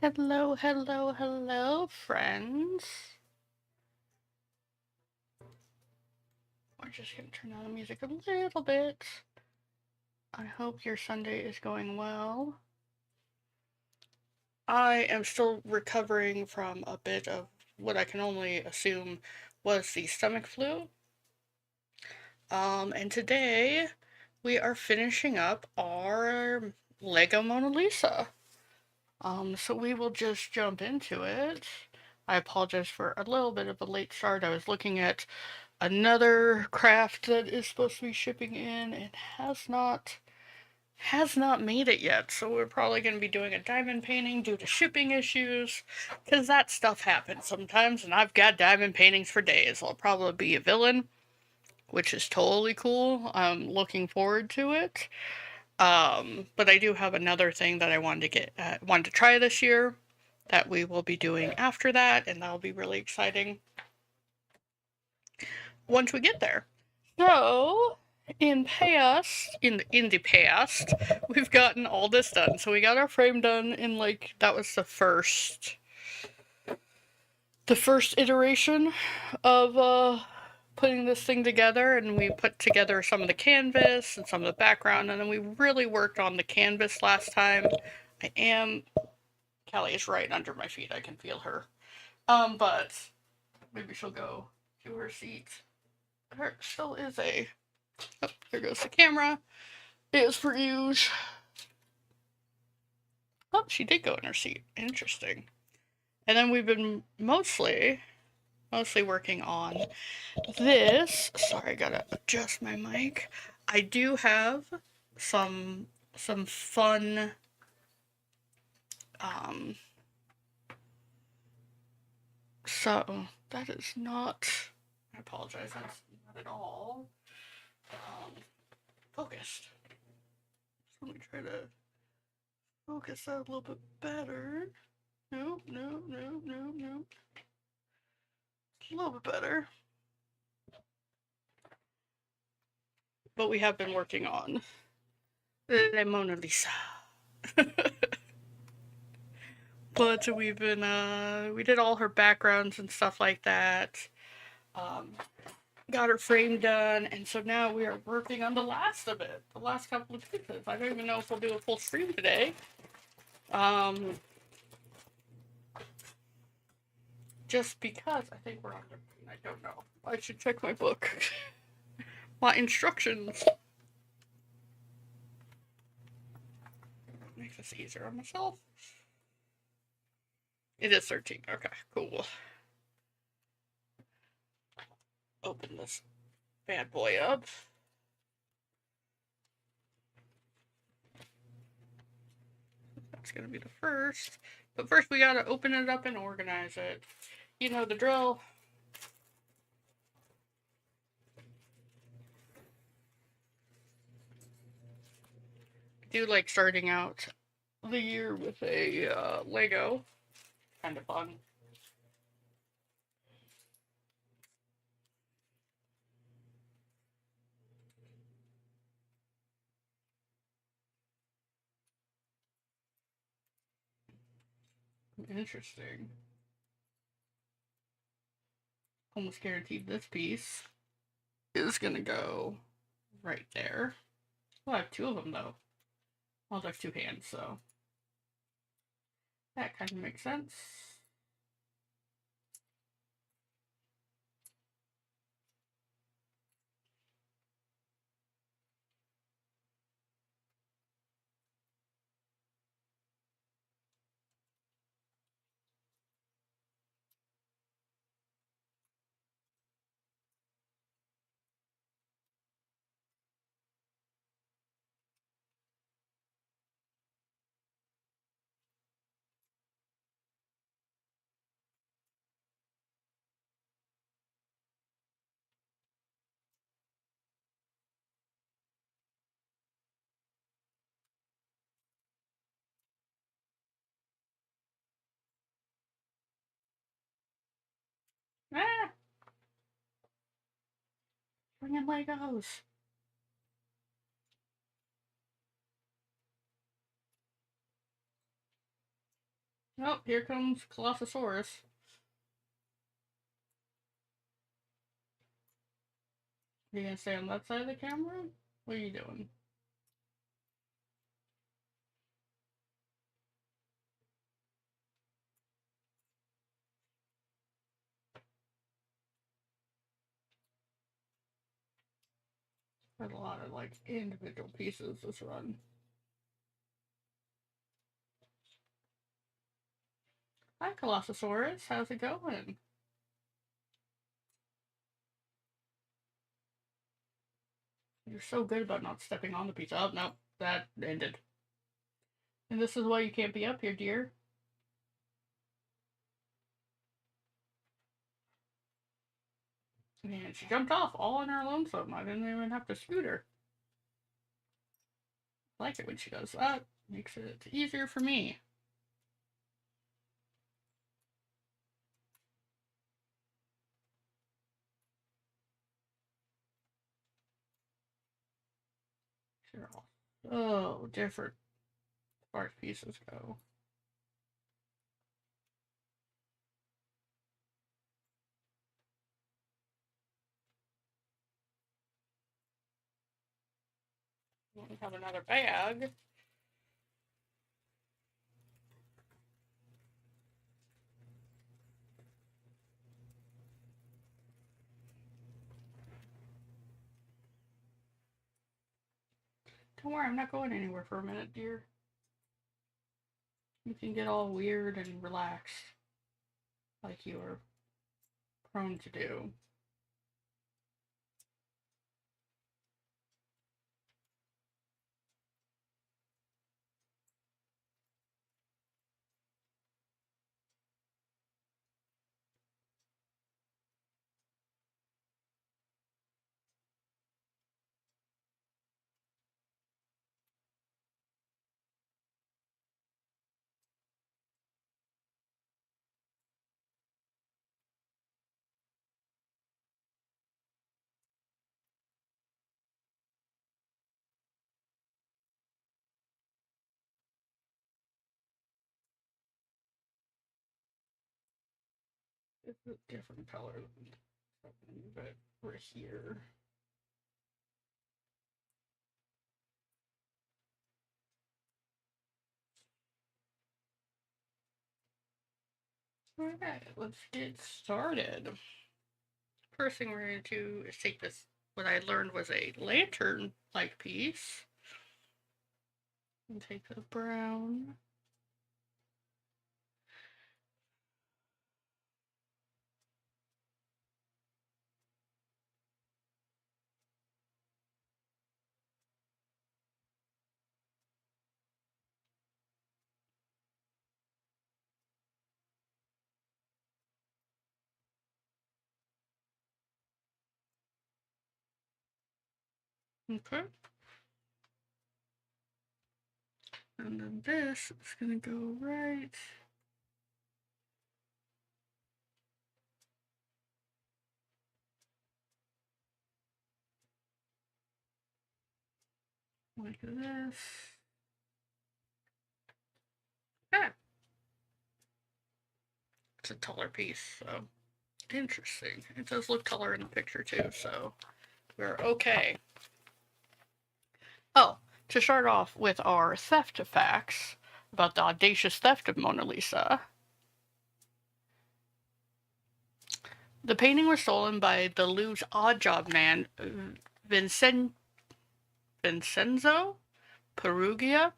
Hello, hello, hello, friends. We're just gonna turn down the music a little bit. I hope your Sunday is going well. I am still recovering from a bit of what I can only assume was the stomach flu. And today we are finishing up our Lego Mona Lisa. So we will just jump into it. I apologize for a little bit of a late start. I was looking at another craft that is supposed to be shipping in and has not made it yet. So we're probably going to be doing a diamond painting due to shipping issues, because that stuff happens sometimes, and I've got diamond paintings for days. I'll probably be a villain, which is totally cool. I'm looking forward to it. But I do have another thing that I wanted to try this year that we will be doing after that, and that'll be really exciting once we get there. So, in the past, we've gotten all this done. So we got our frame done in that was the first iteration of putting this thing together, and we put together some of the canvas and some of the background, and then we really worked on the canvas last time. Callie is right under my feet. I can feel her. But maybe she'll go to her seat. There still is a. Oh, there goes the camera. Is for use. Oh, she did go in her seat. Interesting. And then we've been mostly working on this. Sorry, I gotta adjust my mic. I do have some fun um so that is not, I apologize, that's not at all focused. So let me try to focus that a little bit better. Nope, nope, nope, nope, nope. A little bit better. But we have been working on the Mona Lisa. But we did all her backgrounds and stuff like that. Um, got her frame done, and so now we are working on the last of it, the last couple of pieces. I don't even know if we'll do a full stream today. Just because I think we're on 13. I don't know. I should check my book. My instructions. Make this easier on myself. It is 13. Okay, cool. Open this bad boy up. That's gonna be the first. But first we gotta open it up and organize it. You know the drill. I do like starting out the year with a Lego. Kind of fun. Interesting. Almost guaranteed this piece is gonna go right there. Well, I have two of them though. Well, there's two hands, so that kind of makes sense. Ah! Bring in Legos. Oh, here comes Colossosaurus. You gonna stay on that side of the camera? What are you doing? There's a lot of like individual pieces this run. Hi, Colossosaurus. How's it going? You're so good about not stepping on the pizza. Oh, no, that ended. And this is why you can't be up here, dear. And she jumped off all on her lonesome. I didn't even have to scoot her. I like it when she does that. Makes it easier for me. They're all so different as far as pieces go. We have another bag. Don't worry, I'm not going anywhere for a minute, dear. You can get all weird and relaxed like you are prone to do. It's a different color than something, but we're here. Alright, let's get started. First thing we're going to do is take this, what I learned was a lantern-like piece, and take the brown. Okay. And then this is going to go right like this. Ah, it's a taller piece, so interesting. It does look taller in the picture too, so we're okay. Oh, to start off with our theft facts about the audacious theft of Mona Lisa. The painting was stolen by the Louvre's odd job man, Vincenzo Perugia.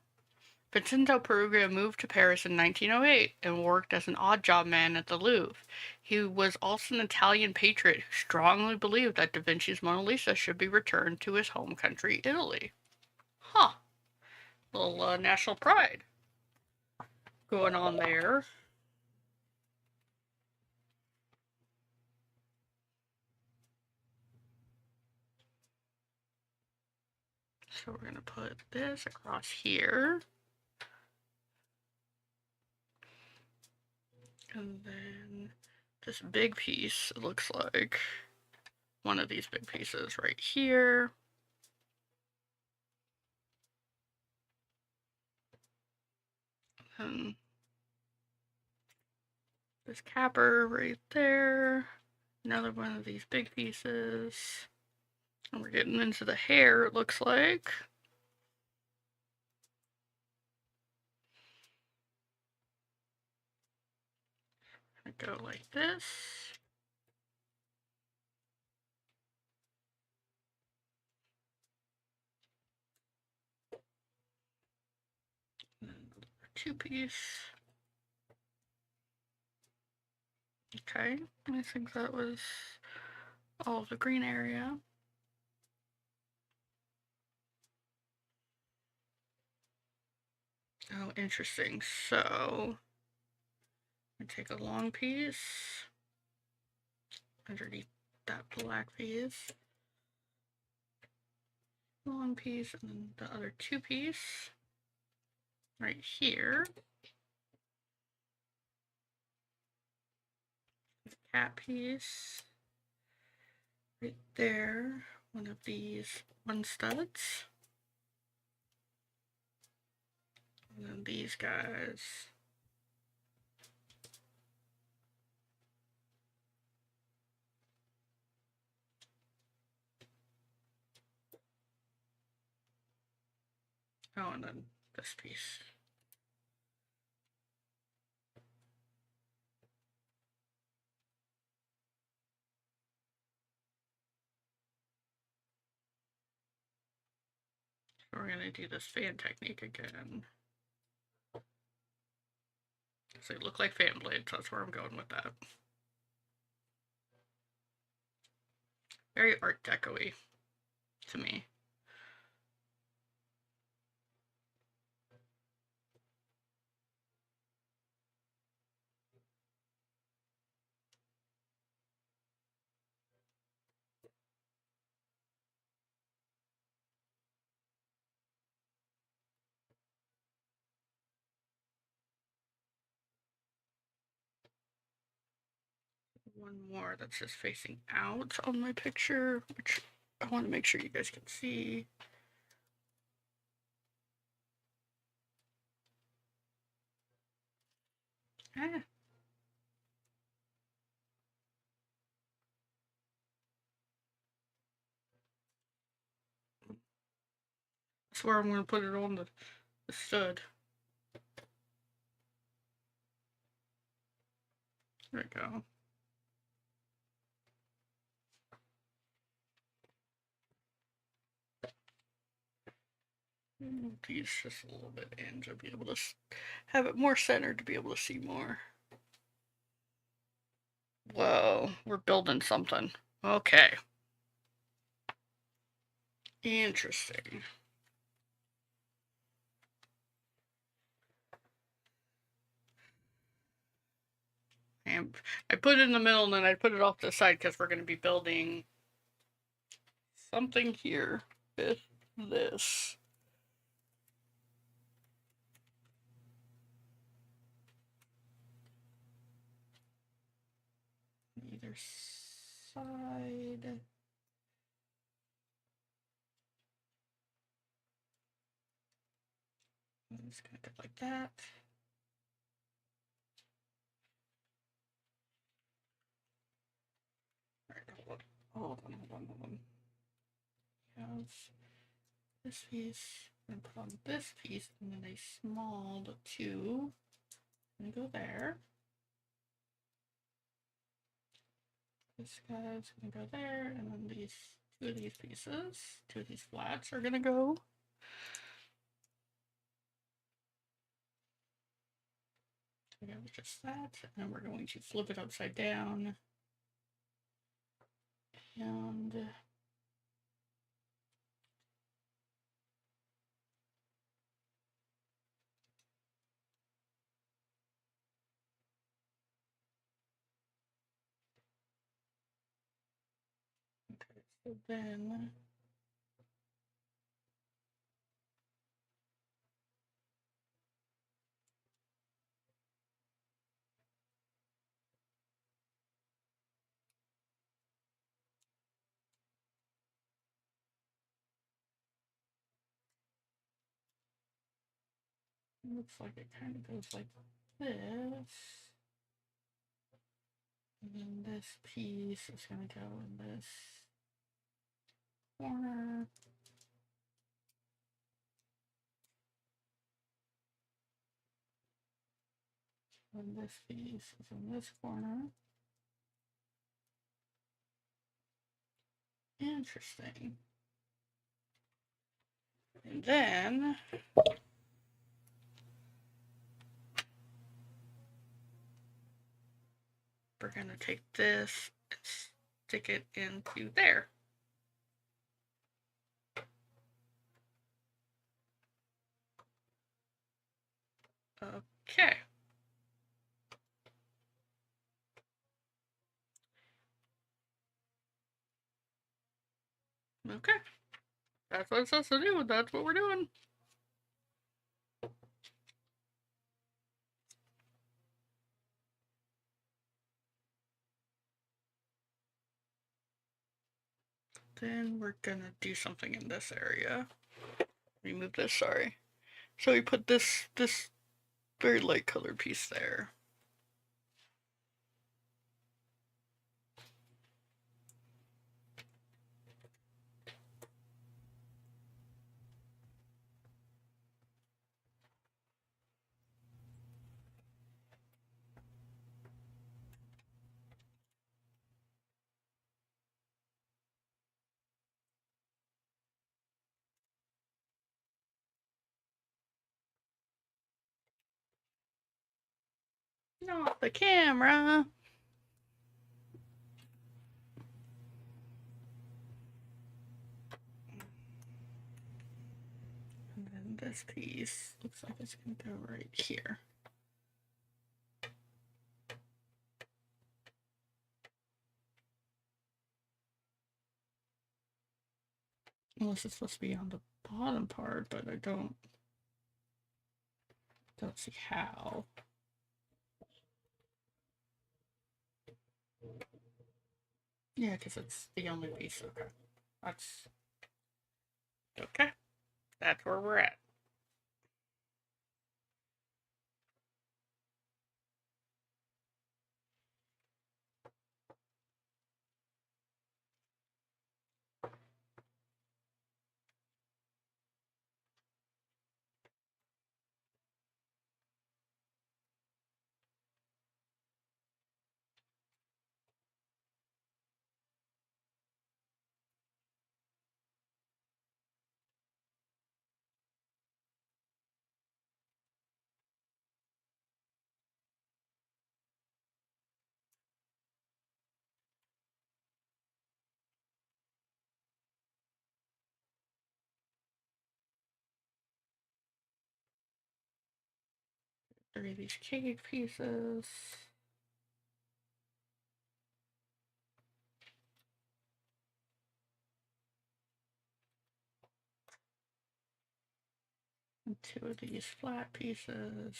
Vincenzo Perugia moved to Paris in 1908 and worked as an odd job man at the Louvre. He was also an Italian patriot who strongly believed that Da Vinci's Mona Lisa should be returned to his home country, Italy. Huh. Little national pride going on there. So we're going to put this across here. And then this big piece, it looks like one of these big pieces right here. And this capper right there. Another one of these big pieces. And we're getting into the hair, it looks like. I go like this. Another two piece. Okay, I think that was all of the green area. Oh, interesting. So, I take a long piece underneath that black piece, long piece, and then the other two piece right here. Cat piece right there. One of these one studs. And then these guys. Oh, and then this piece. So we're gonna do this fan technique again. So they look like fan blades, so that's where I'm going with that. Very Art Deco-y to me. One more that's just facing out on my picture, which I want to make sure you guys can see. Ah. That's where I'm going to put it on the stud. There we go. Move these just a little bit in to be able to have it more centered to be able to see more. Whoa, we're building something. Okay. Interesting. And I put it in the middle and then I put it off to the side because we're going to be building something here with this. Either side. I'm just going to go like that. Alright, hold on. Have this piece, and put on this piece, and then a small two. And go there. This guy's gonna go there, and then these two of these pieces, two of these flats are gonna go. Okay, just that, and we're going to flip it upside down. And okay, so then it looks like it kind of goes like this. And then this piece is going to go in this corner. And this piece is in this corner. Interesting. And then we're going to take this and stick it into there. Okay. Okay. That's what it says to do. That's what we're doing. Then we're gonna do something in this area. Remove this, sorry. So we put this very light colored piece there. Not the camera. And then this piece looks like it's gonna go right here. Unless it's supposed to be on the bottom part, but I don't see how. Yeah, because it's the only piece. Okay. That's okay. That's where we're at. Three of these cake pieces. And two of these flat pieces.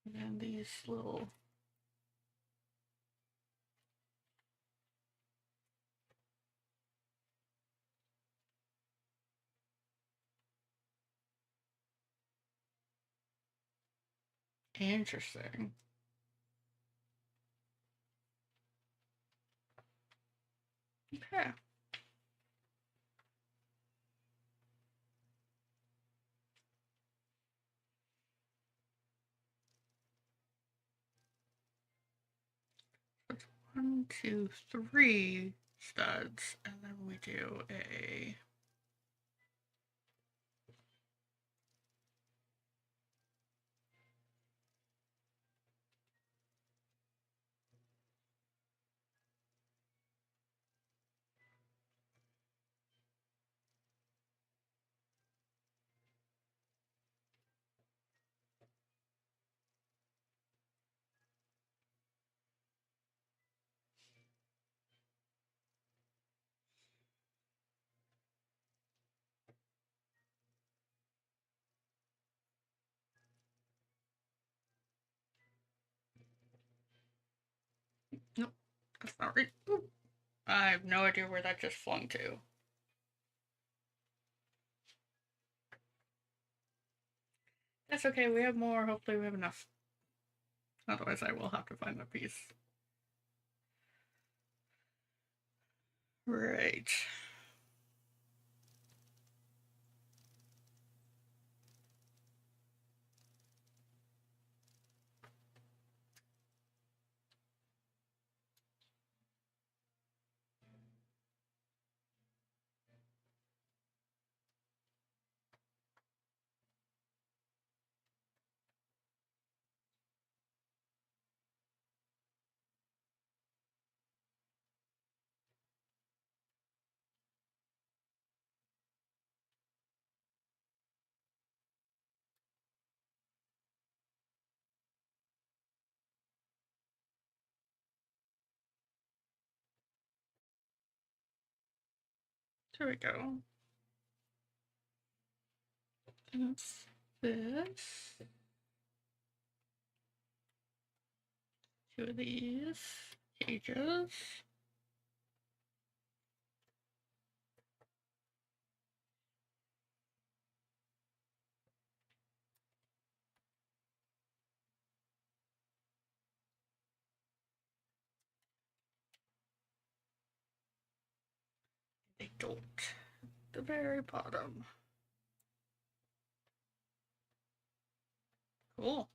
And then these little interesting. Okay. That's 1, 2, 3 studs, and then we do a nope, that's not right. Ooh. I have no idea where that just flung to. That's okay, we have more. Hopefully we have enough. Otherwise I will have to find a piece. Right. There we go. That's this. Two of these cages. They don't. The very bottom. Cool.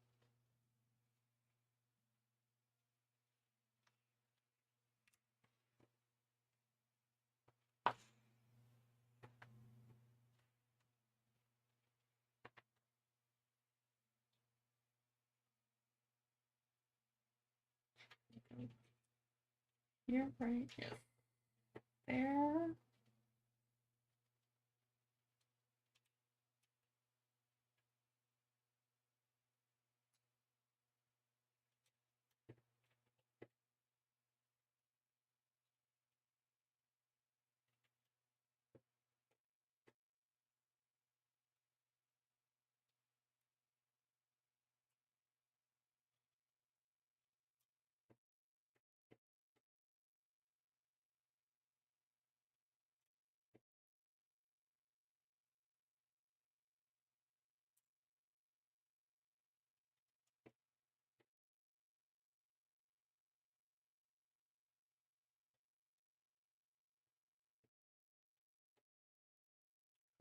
Here, right here. There.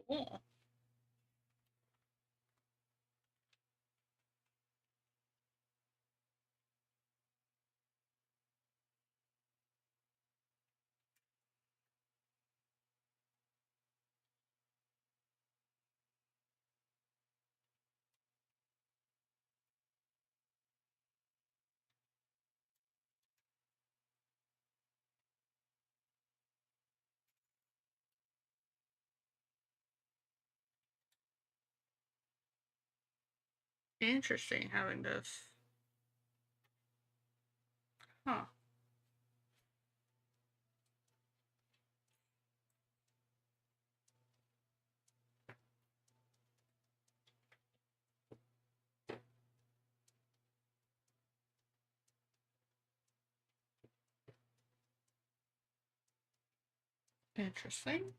Cool. Interesting having this. Huh. Interesting.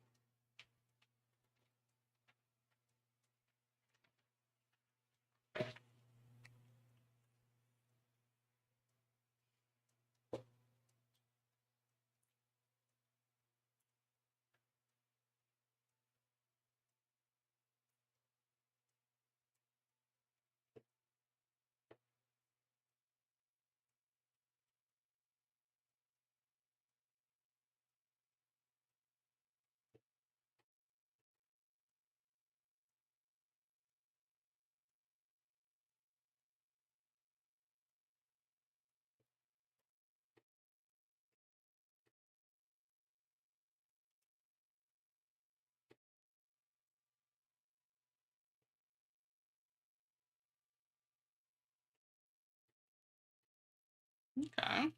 Okay.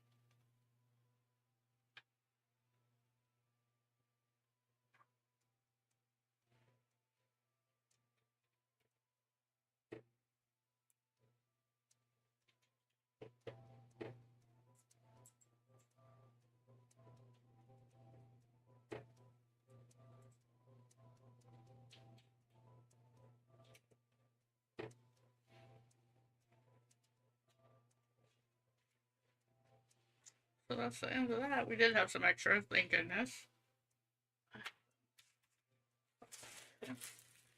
So that's the end of that. We did have some extras, thank goodness.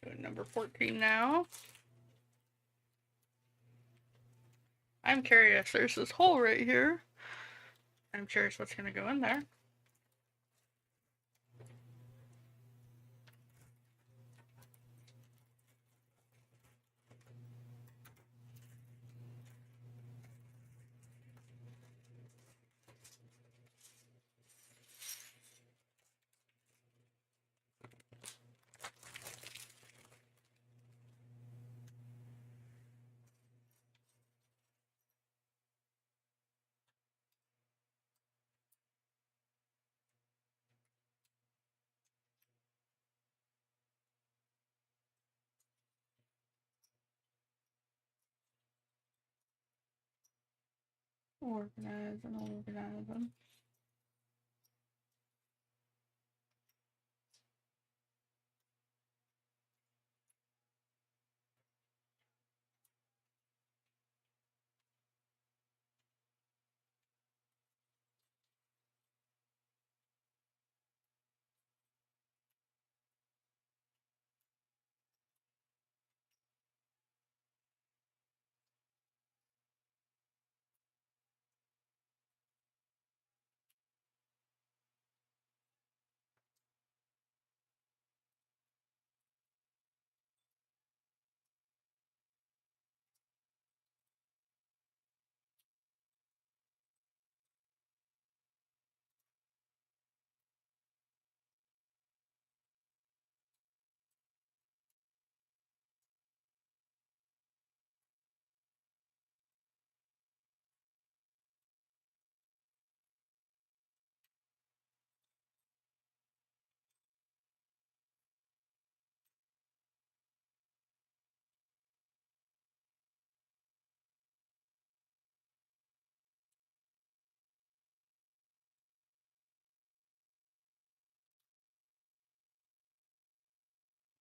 Doing number 14 now. I'm curious. There's this hole right here. I'm curious what's going to go in there. Organize and organize them.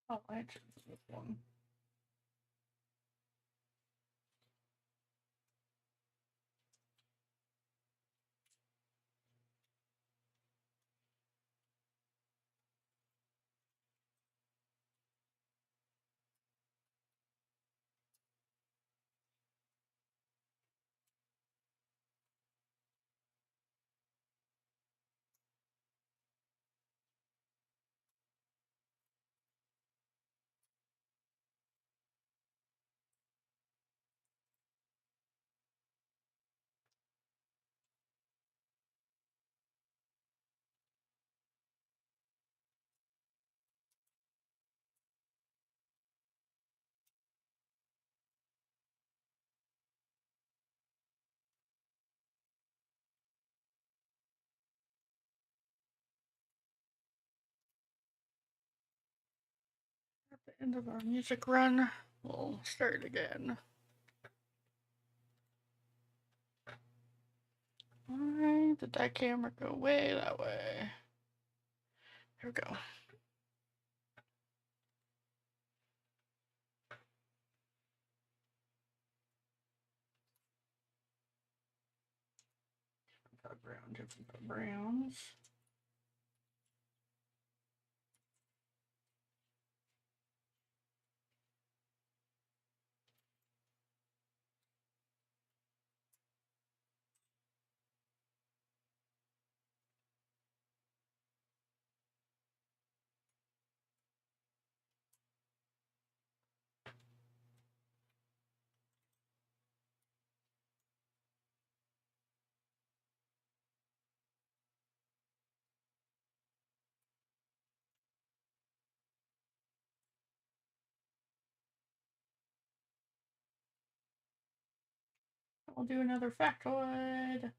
Oh, I chose this one. At the end of our music run, we'll start again. Why did that camera go way that way? Here we go. Different browns. I'll do another factoid.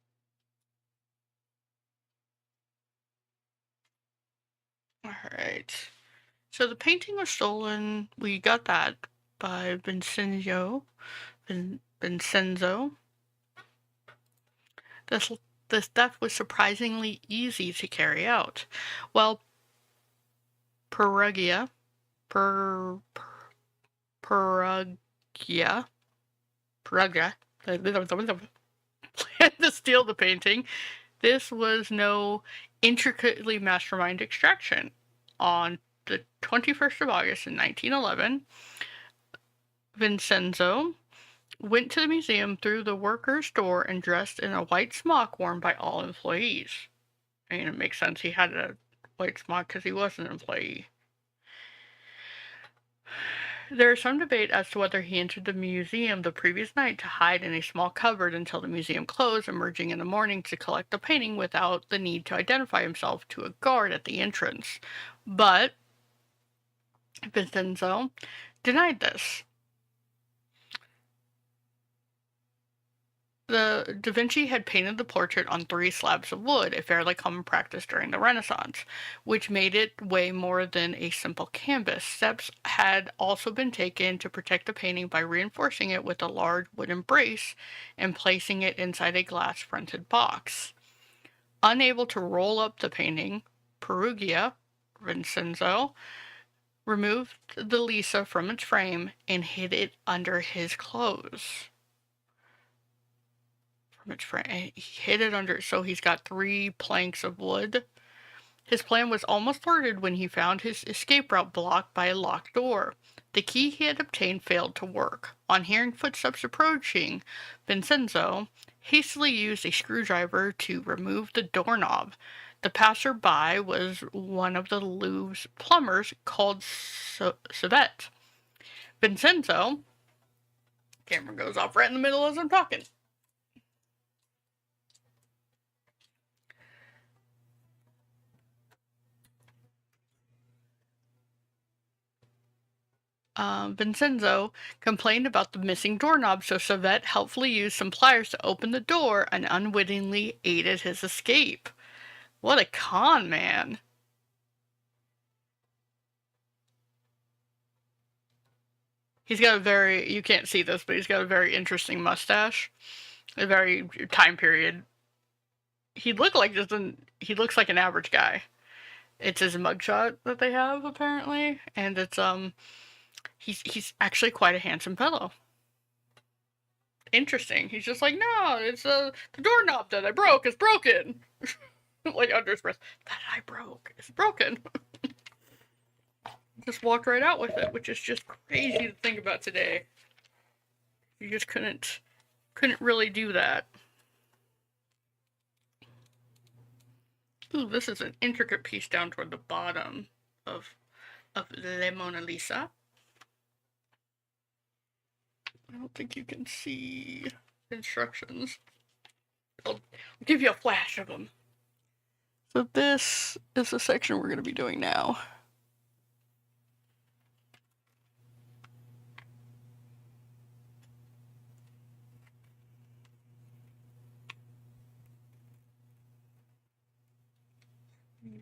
Alright. So the painting was stolen. We got that by Vincenzo. Vincenzo. This theft was surprisingly easy to carry out. Well, Perugia, Perugia, Perugia, planned to steal the painting. This was no intricately mastermind extraction. On the 21st of August in 1911, Vincenzo went to the museum through the workers' door and dressed in a white smock worn by all employees. I mean, it makes sense he had a white smock because he was an employee. There is some debate as to whether he entered the museum the previous night to hide in a small cupboard until the museum closed, emerging in the morning to collect the painting without the need to identify himself to a guard at the entrance. But Vincenzo denied this. The Da Vinci had painted the portrait on 3 slabs of wood, a fairly common practice during the Renaissance, which made it weigh more than a simple canvas. Steps had also been taken to protect the painting by reinforcing it with a large wooden brace and placing it inside a glass-fronted box. Unable to roll up the painting, Perugia, Vincenzo, removed the Lisa from its frame and hid it under his clothes. He hid it under, so he's got 3 planks of wood. His plan was almost thwarted when he found his escape route blocked by a locked door. The key he had obtained failed to work. On hearing footsteps approaching, Vincenzo hastily used a screwdriver to remove the doorknob. The passer-by was one of the Louvre's plumbers called Savette. Vincenzo, camera goes off right in the middle as I'm talking. Vincenzo complained about the missing doorknob, so Savette helpfully used some pliers to open the door and unwittingly aided his escape. What a con man. He's got a very, you can't see this, but he's got a very interesting mustache. A very time period. He looks like an average guy. It's his mugshot that they have, apparently, and it's, he's actually quite a handsome fellow. Interesting. He's just like, no, it's the doorknob that I broke is broken. Like under his breath, that I broke is broken. Just walked right out with it, which is just crazy to think about today. You just couldn't really do that. Ooh, this is an intricate piece down toward the bottom of Le Mona Lisa. I don't think you can see instructions. I'll give you a flash of them. So this is the section we're going to be doing now.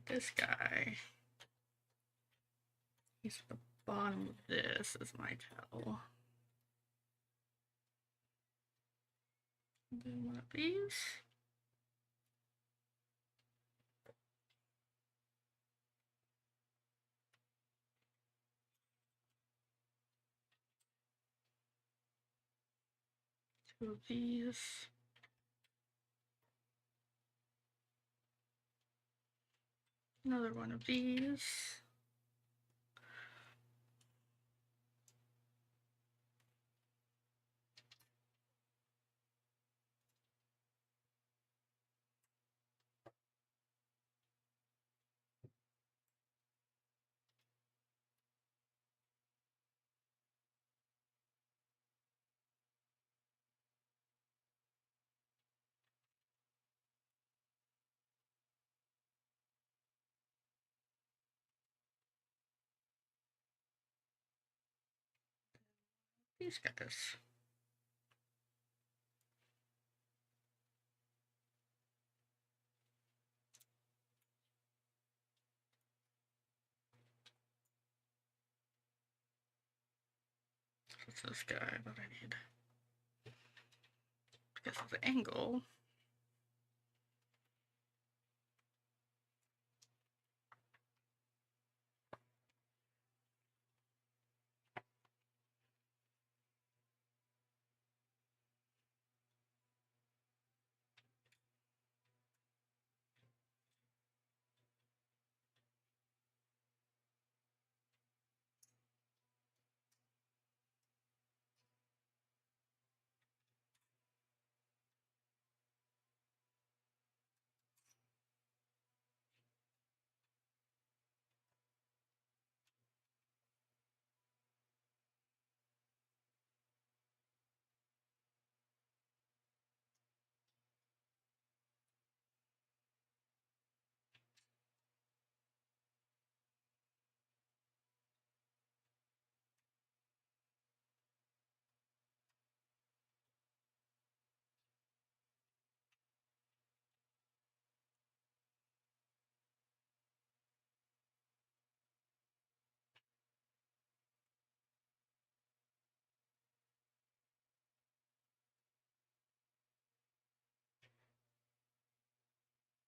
This guy, he's at the bottom of this, is my towel. And then one of these. Two of these. Another one of these. These guys. It's this guy that I need. Because of the angle.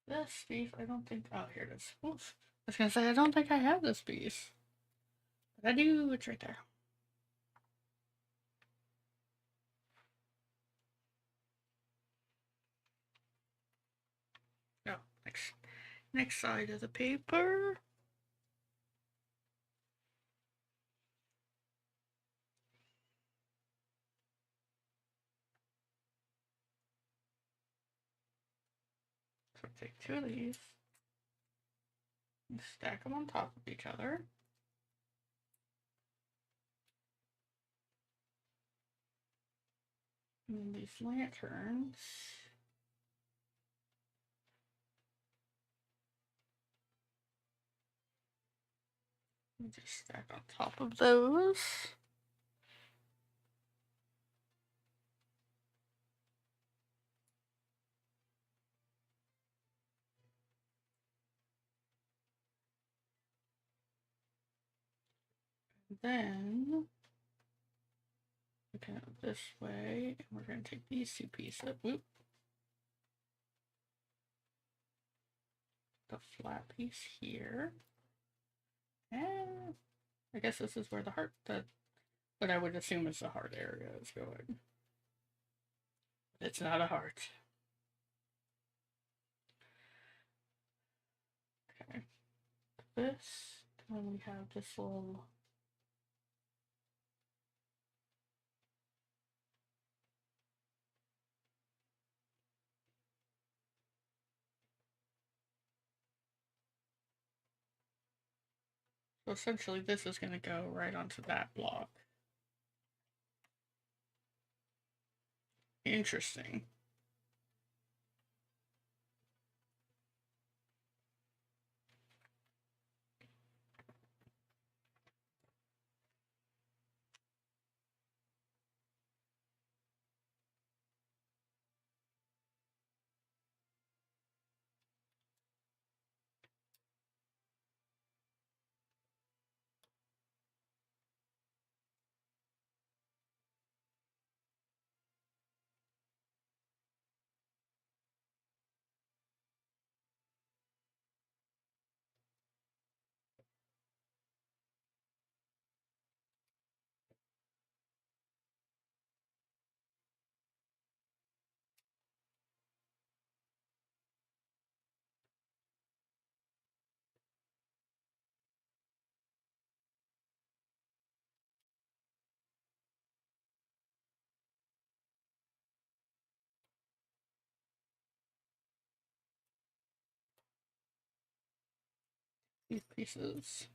This piece, I don't think. Oh, here it is. Oof. I was gonna say, I don't think I have this piece. But I do, it's right there. Oh, next side of the paper. So take two of these and stack them on top of each other. And then these lanterns. We just stack on top of those. Then we go this way, and we're going to take these two pieces. Whoop. The flat piece here. And I guess this is where the heart, what I would assume is the heart area is going. It's not a heart. Okay. This, and we have this little so essentially this is going to go right onto that block. Interesting. These pieces.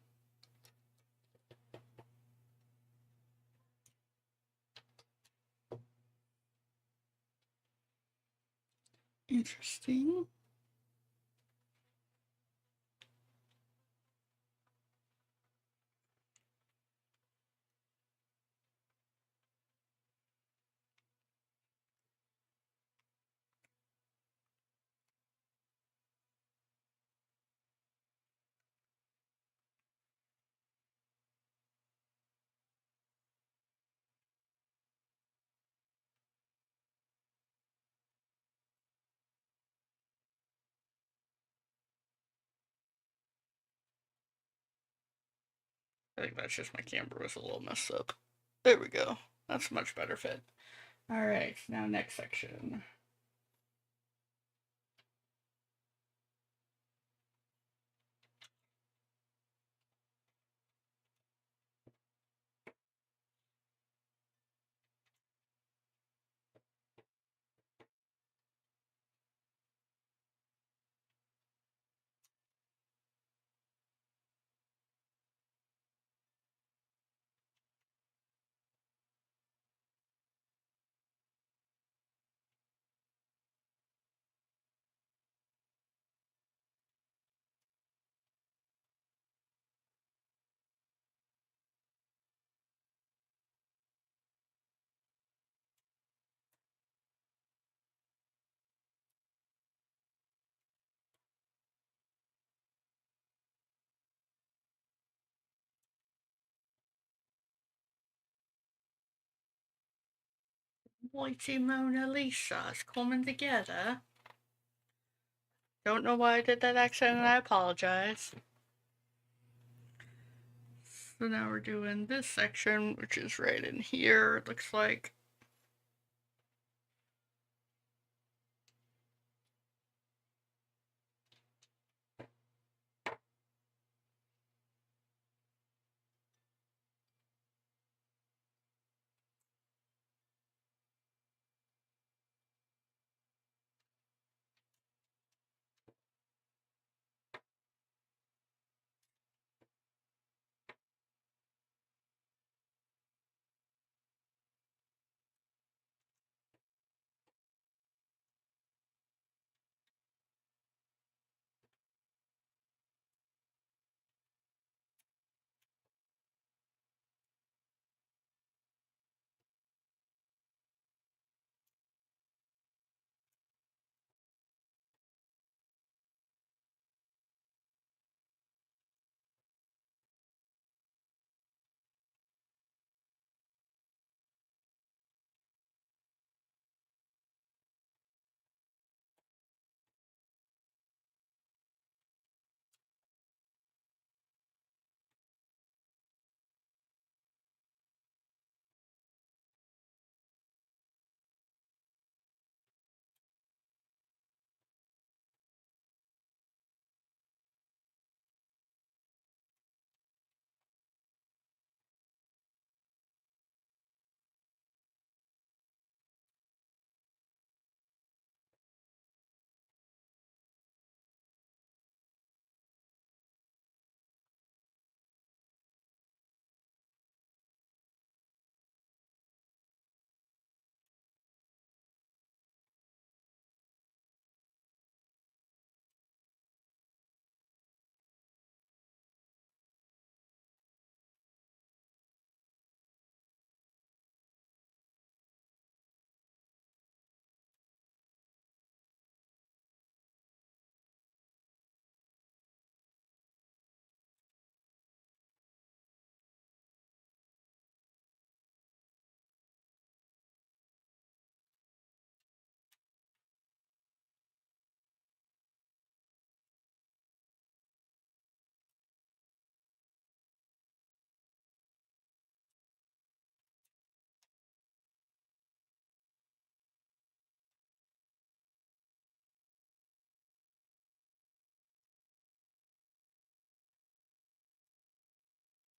Interesting. I think that's just my camera was a little messed up. There we go. That's a much better fit. Alright, now next section. Mighty Mona Lisa's coming together. Don't know why I did that accent, and I apologize. So now we're doing this section, which is right in here, it looks like.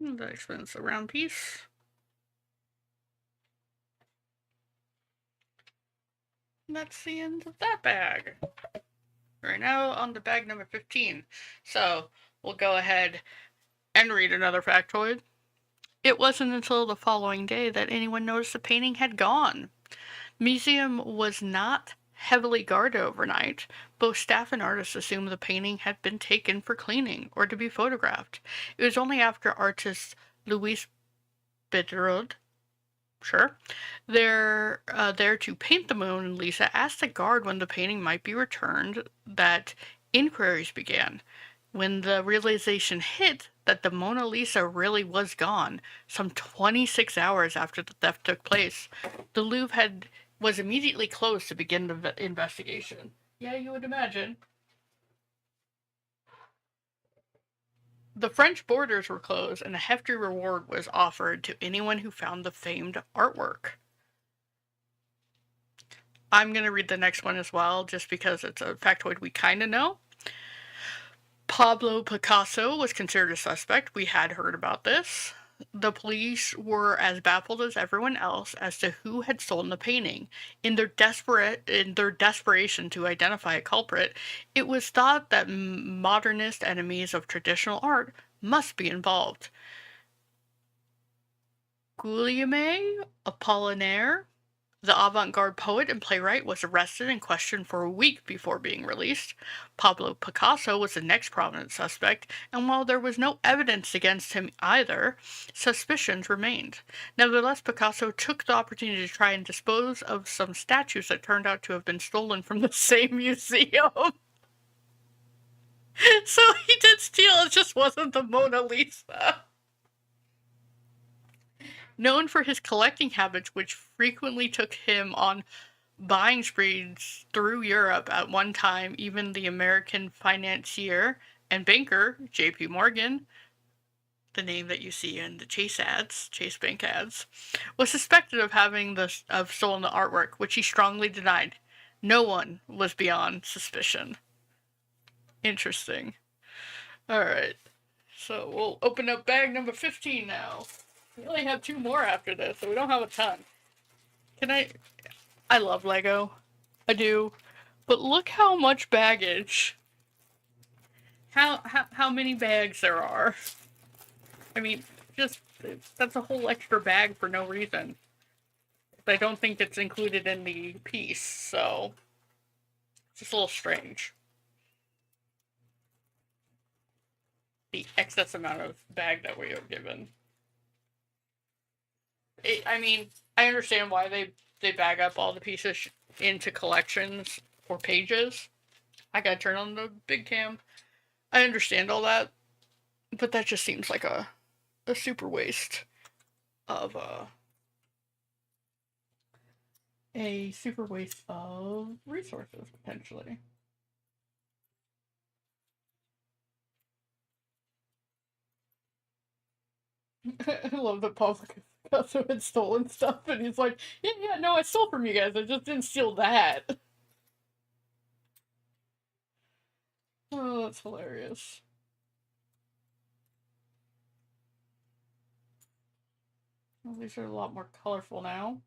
That explains the round piece. That's the end of that bag. Right now, on to bag number 15. So, we'll go ahead and read another factoid. It wasn't until the following day that anyone noticed the painting had gone. The museum was not heavily guarded overnight. Both staff and artists assumed the painting had been taken for cleaning or to be photographed. It was only after artist Louis Bidrod, sure, there to paint the Mona Lisa, asked the guard when the painting might be returned that inquiries began. When the realization hit that the Mona Lisa really was gone, some 26 hours after the theft took place, the Louvre was immediately closed to begin the investigation. Yeah, you would imagine. The French borders were closed, and a hefty reward was offered to anyone who found the famed artwork. I'm going to read the next one as well, just because it's a factoid we kind of know. Pablo Picasso was considered a suspect. We had heard about this. The police were as baffled as everyone else as to who had stolen the painting. In their desperation to identify a culprit, it was thought that modernist enemies of traditional art must be involved. Guillaume Apollinaire, the avant-garde poet and playwright, was arrested and questioned for a week before being released. Pablo Picasso was the next prominent suspect, and while there was no evidence against him either, suspicions remained. Nevertheless, Picasso took the opportunity to try and dispose of some statues that turned out to have been stolen from the same museum. So he did steal, it just wasn't the Mona Lisa. Known for his collecting habits, which frequently took him on buying sprees through Europe at one time. Even the American financier and banker, J.P. Morgan, the name that you see in the Chase Bank ads, was suspected of of stolen the artwork, which he strongly denied. No one was beyond suspicion. Interesting. All right. So we'll open up bag number 15 now. We only have two more after this, so we don't have a ton. Can I love Lego. I do. But look how much baggage. How many bags there are. I mean, just that's a whole extra bag for no reason. I don't think it's included in the piece, so it's just a little strange. The excess amount of bag that we are given. I mean, I understand why they bag up all the pieces into collections or pages. I gotta turn on the big cam. I understand all that, but that just seems like a super waste of a super waste of resources potentially. I love the public also had stolen stuff, and he's like, yeah, no, I stole from you guys. I just didn't steal that. Oh, that's hilarious. Well, these are a lot more colorful now.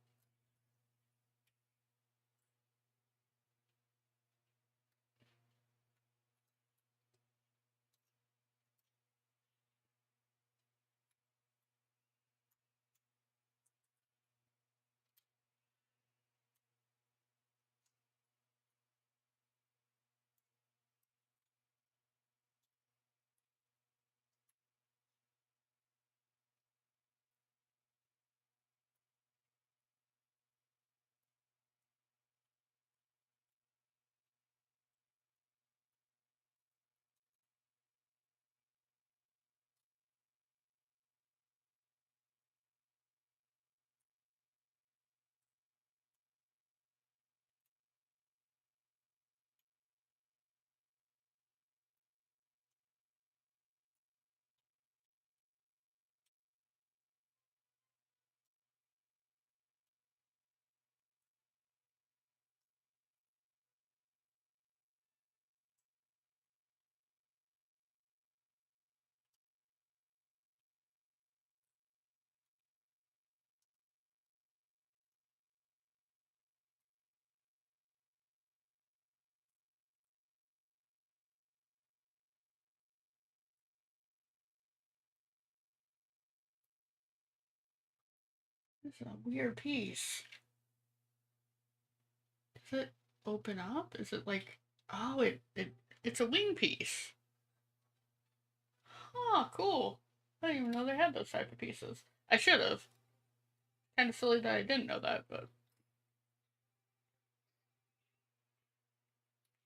This is a weird piece. Does it open up? Is it like, oh, it's a wing piece. Oh, cool. I didn't even know they had those type of pieces. I should have. Kind of silly that I didn't know that, but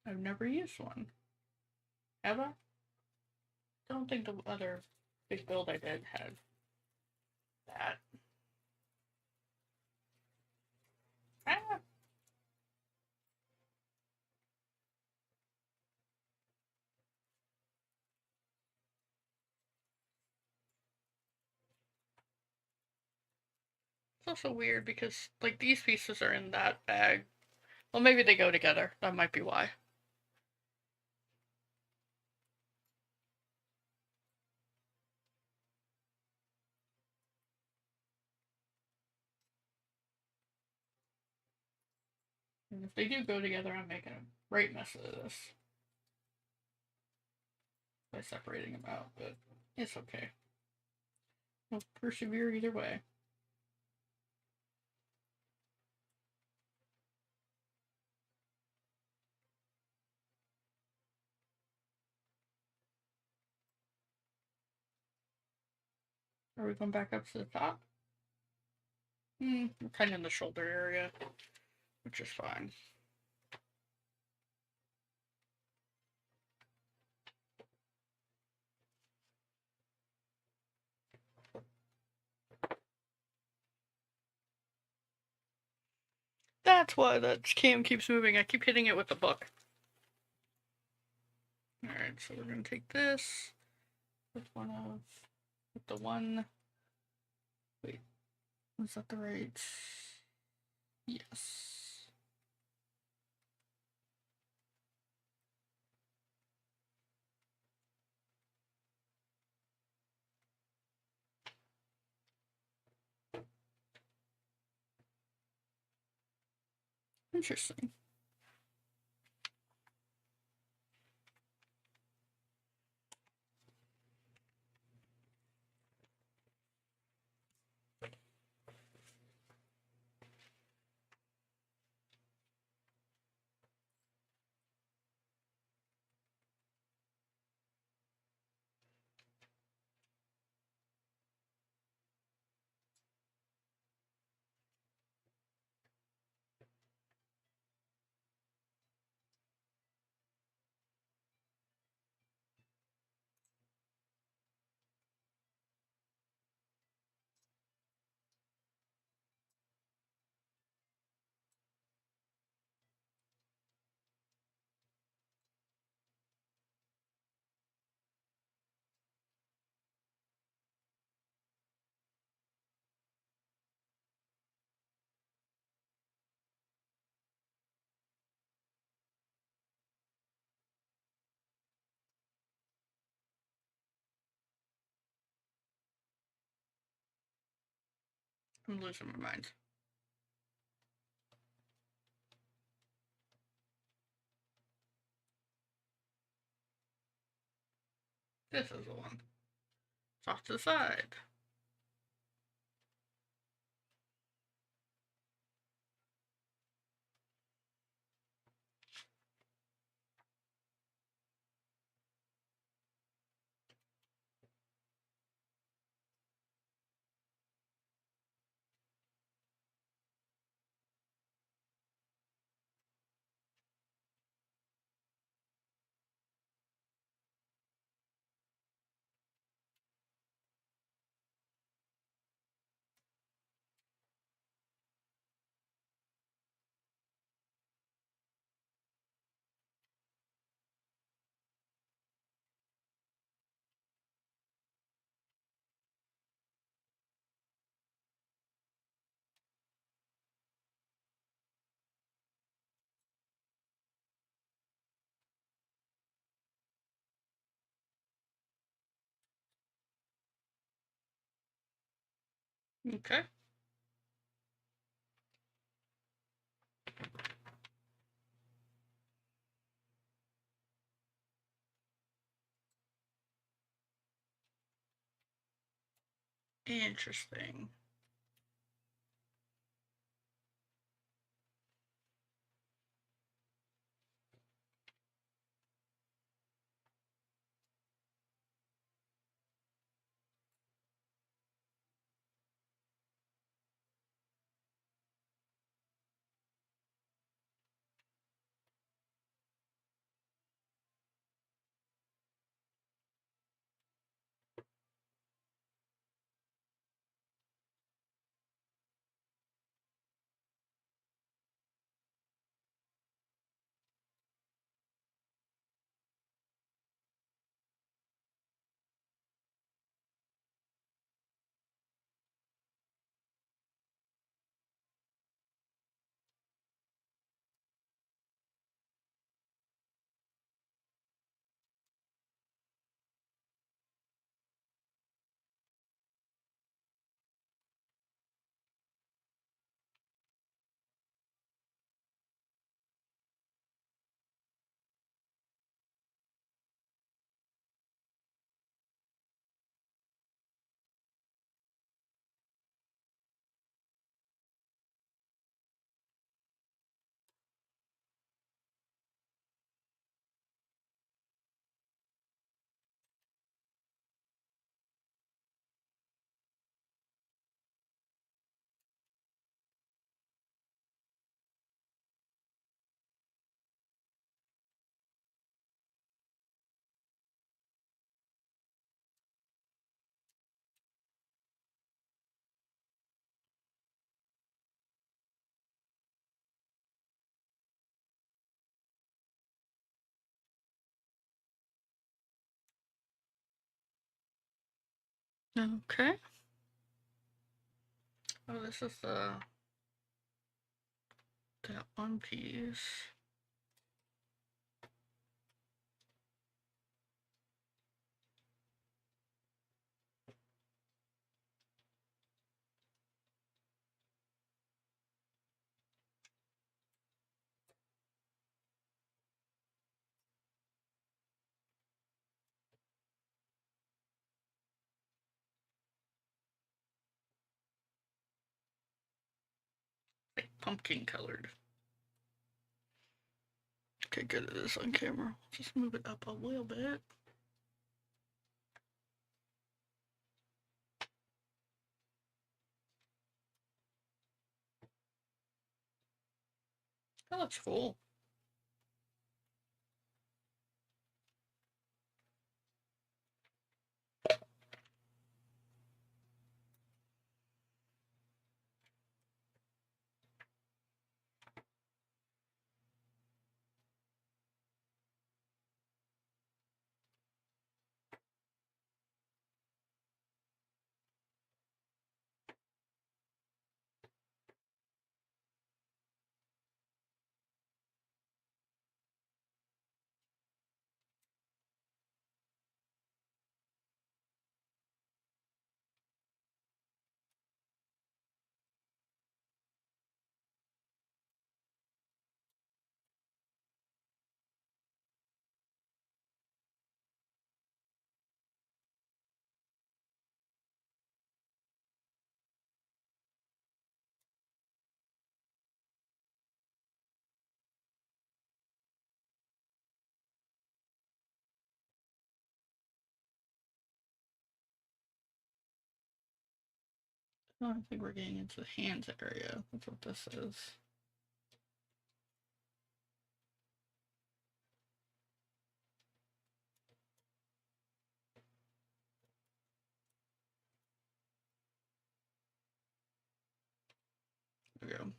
I've never used one. Have I? Don't think the other big build I did had that. Ah, it's also weird because like these pieces are in that bag. Well, maybe they go together. That might be why. And if they do go together, I'm making a great mess of this by separating them out, but it's okay. We'll persevere either way. Are we going back up to the top? We're kind of in the shoulder area, which is fine. That's why that cam keeps moving. I keep hitting it with the book. Alright, so we're gonna take this. With the one. Wait, was that the right? Yes. Interesting. I'm losing my mind. This is the one. It's off to the side. Okay. Interesting. Okay. Oh, this is that one piece. Like pumpkin colored. Okay, good at this on camera. Just move it up a little bit. That looks cool. Oh, I think we're getting into the hands area. That's what this is. There we go.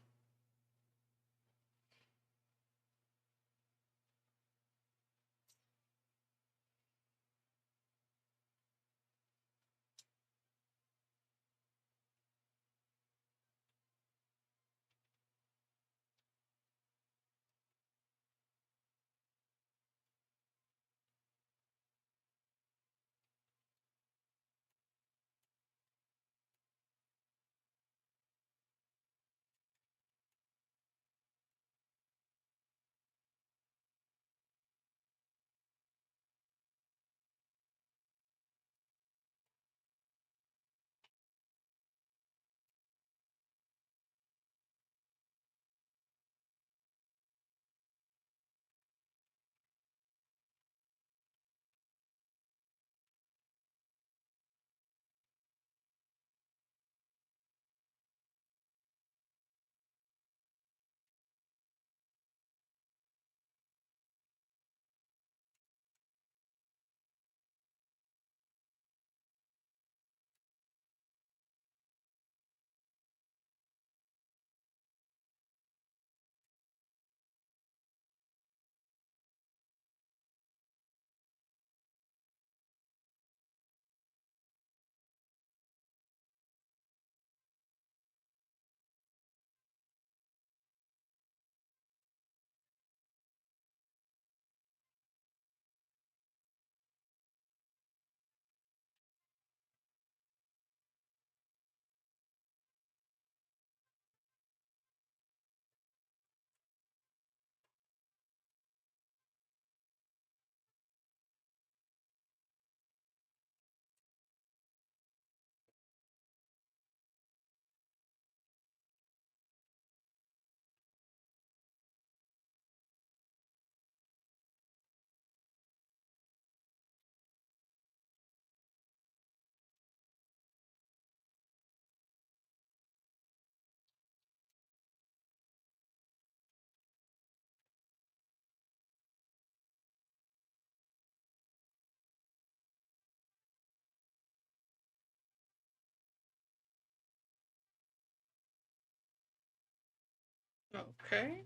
Okay.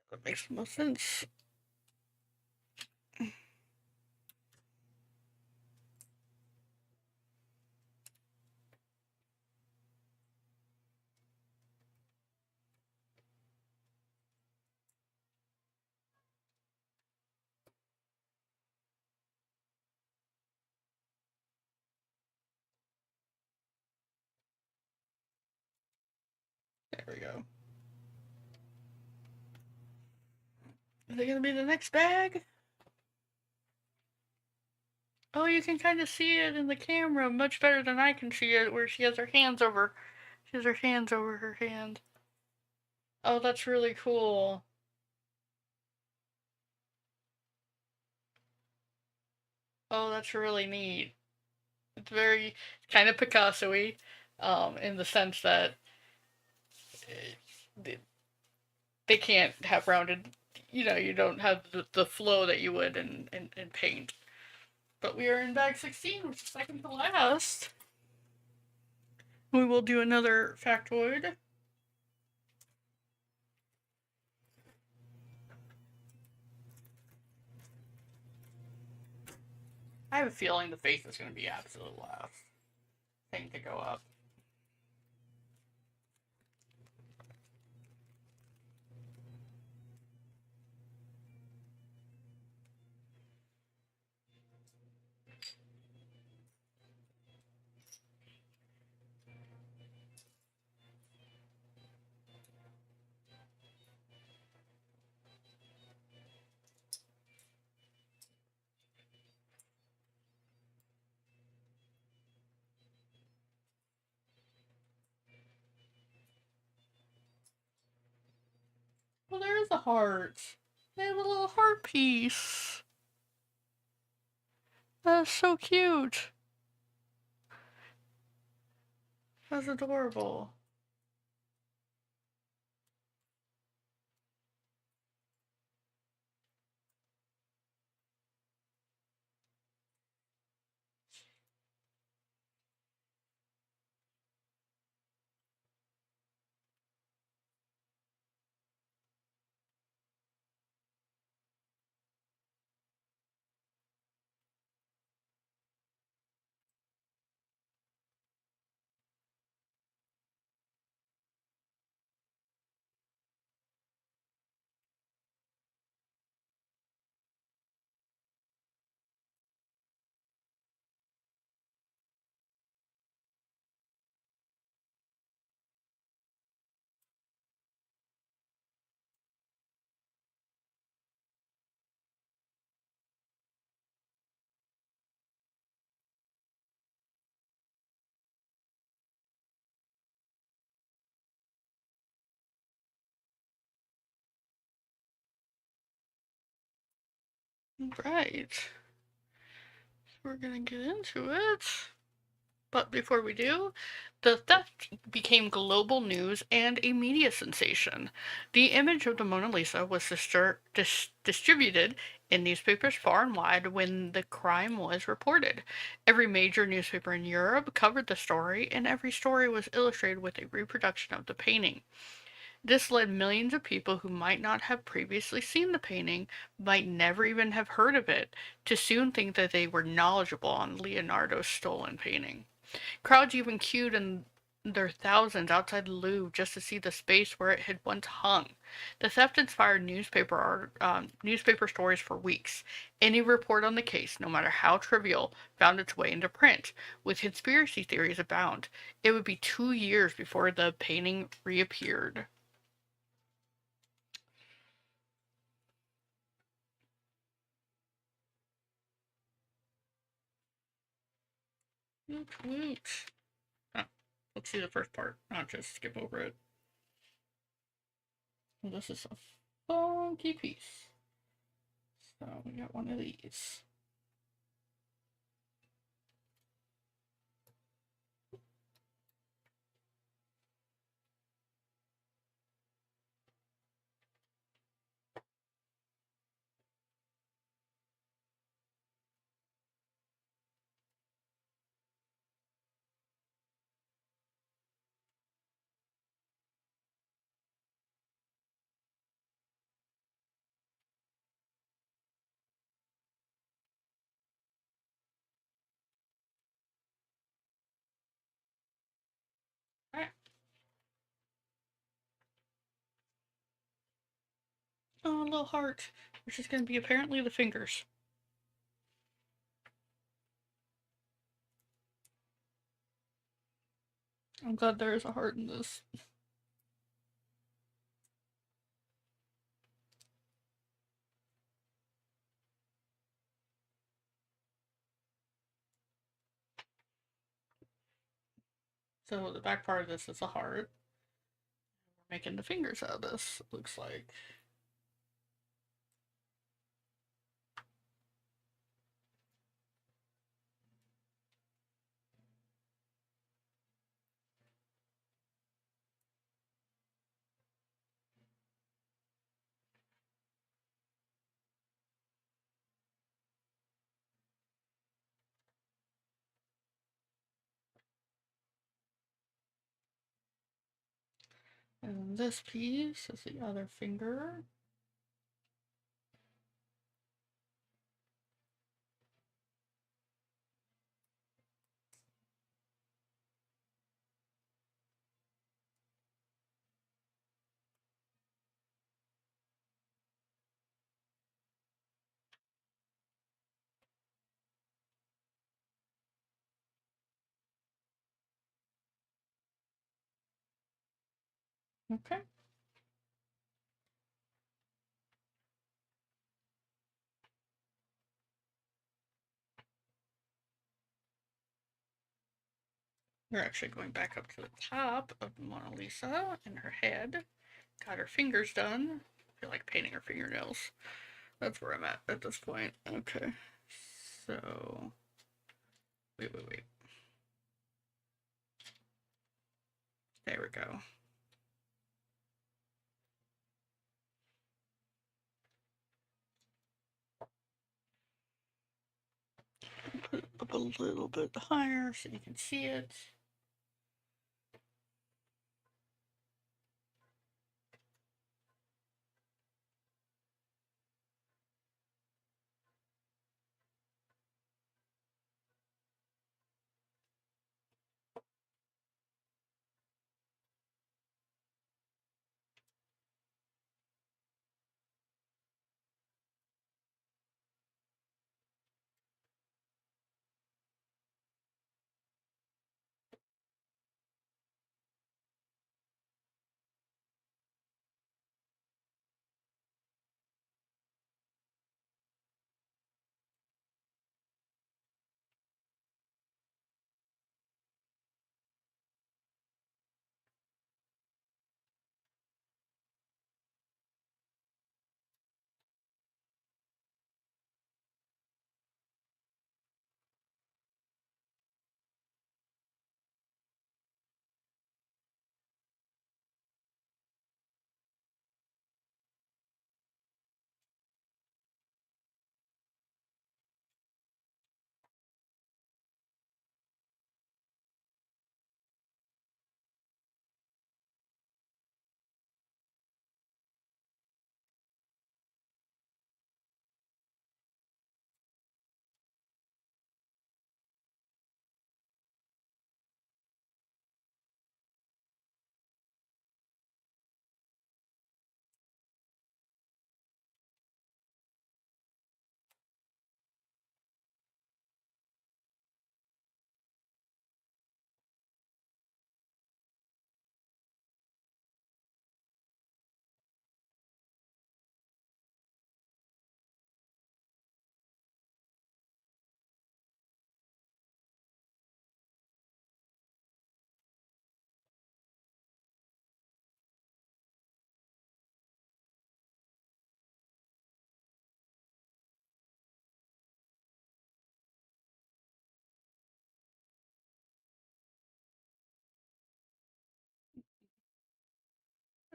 That makes the most sense. There we go. Is it gonna be the next bag? Oh, you can kind of see it in the camera much better than I can see it, where she has her hands over. She has her hands over her hand. Oh, that's really cool. Oh, that's really neat. It's very kind of Picasso-y, in the sense that uh, they can't have rounded. You don't have the flow that you would in paint. But we are in bag 16, which is second to last. We will do another factoid. I have a feeling the face is going to be absolute last thing to go up. Well, there is a heart. They have a little heart piece. That's so cute. That's adorable. Right. We're gonna get into it. But before we do, the theft became global news and a media sensation. The image of the Mona Lisa was distributed in newspapers far and wide when the crime was reported. Every major newspaper in Europe covered the story, and every story was illustrated with a reproduction of the painting. This led millions of people who might not have previously seen the painting, might never even have heard of it, to soon think that they were knowledgeable on Leonardo's stolen painting. Crowds even queued in their thousands outside the Louvre just to see the space where it had once hung. The theft inspired newspaper stories for weeks. Any report on the case, no matter how trivial, found its way into print. With conspiracy theories abound, it would be 2 years before the painting reappeared. Woot woot. Oh, let's see the first part, not just skip over it. This is a funky piece. So we got one of these. Oh, a little heart, which is going to be apparently the fingers. I'm glad there is a heart in this. So the back part of this is a heart. We're making the fingers out of this, it looks like. And this piece is the other finger. Okay. We're actually going back up to the top of Mona Lisa and her head. Got her fingers done. I feel like painting her fingernails. That's where I'm at this point. Okay. So, wait. There we go. Put it up a little bit higher so you can see it.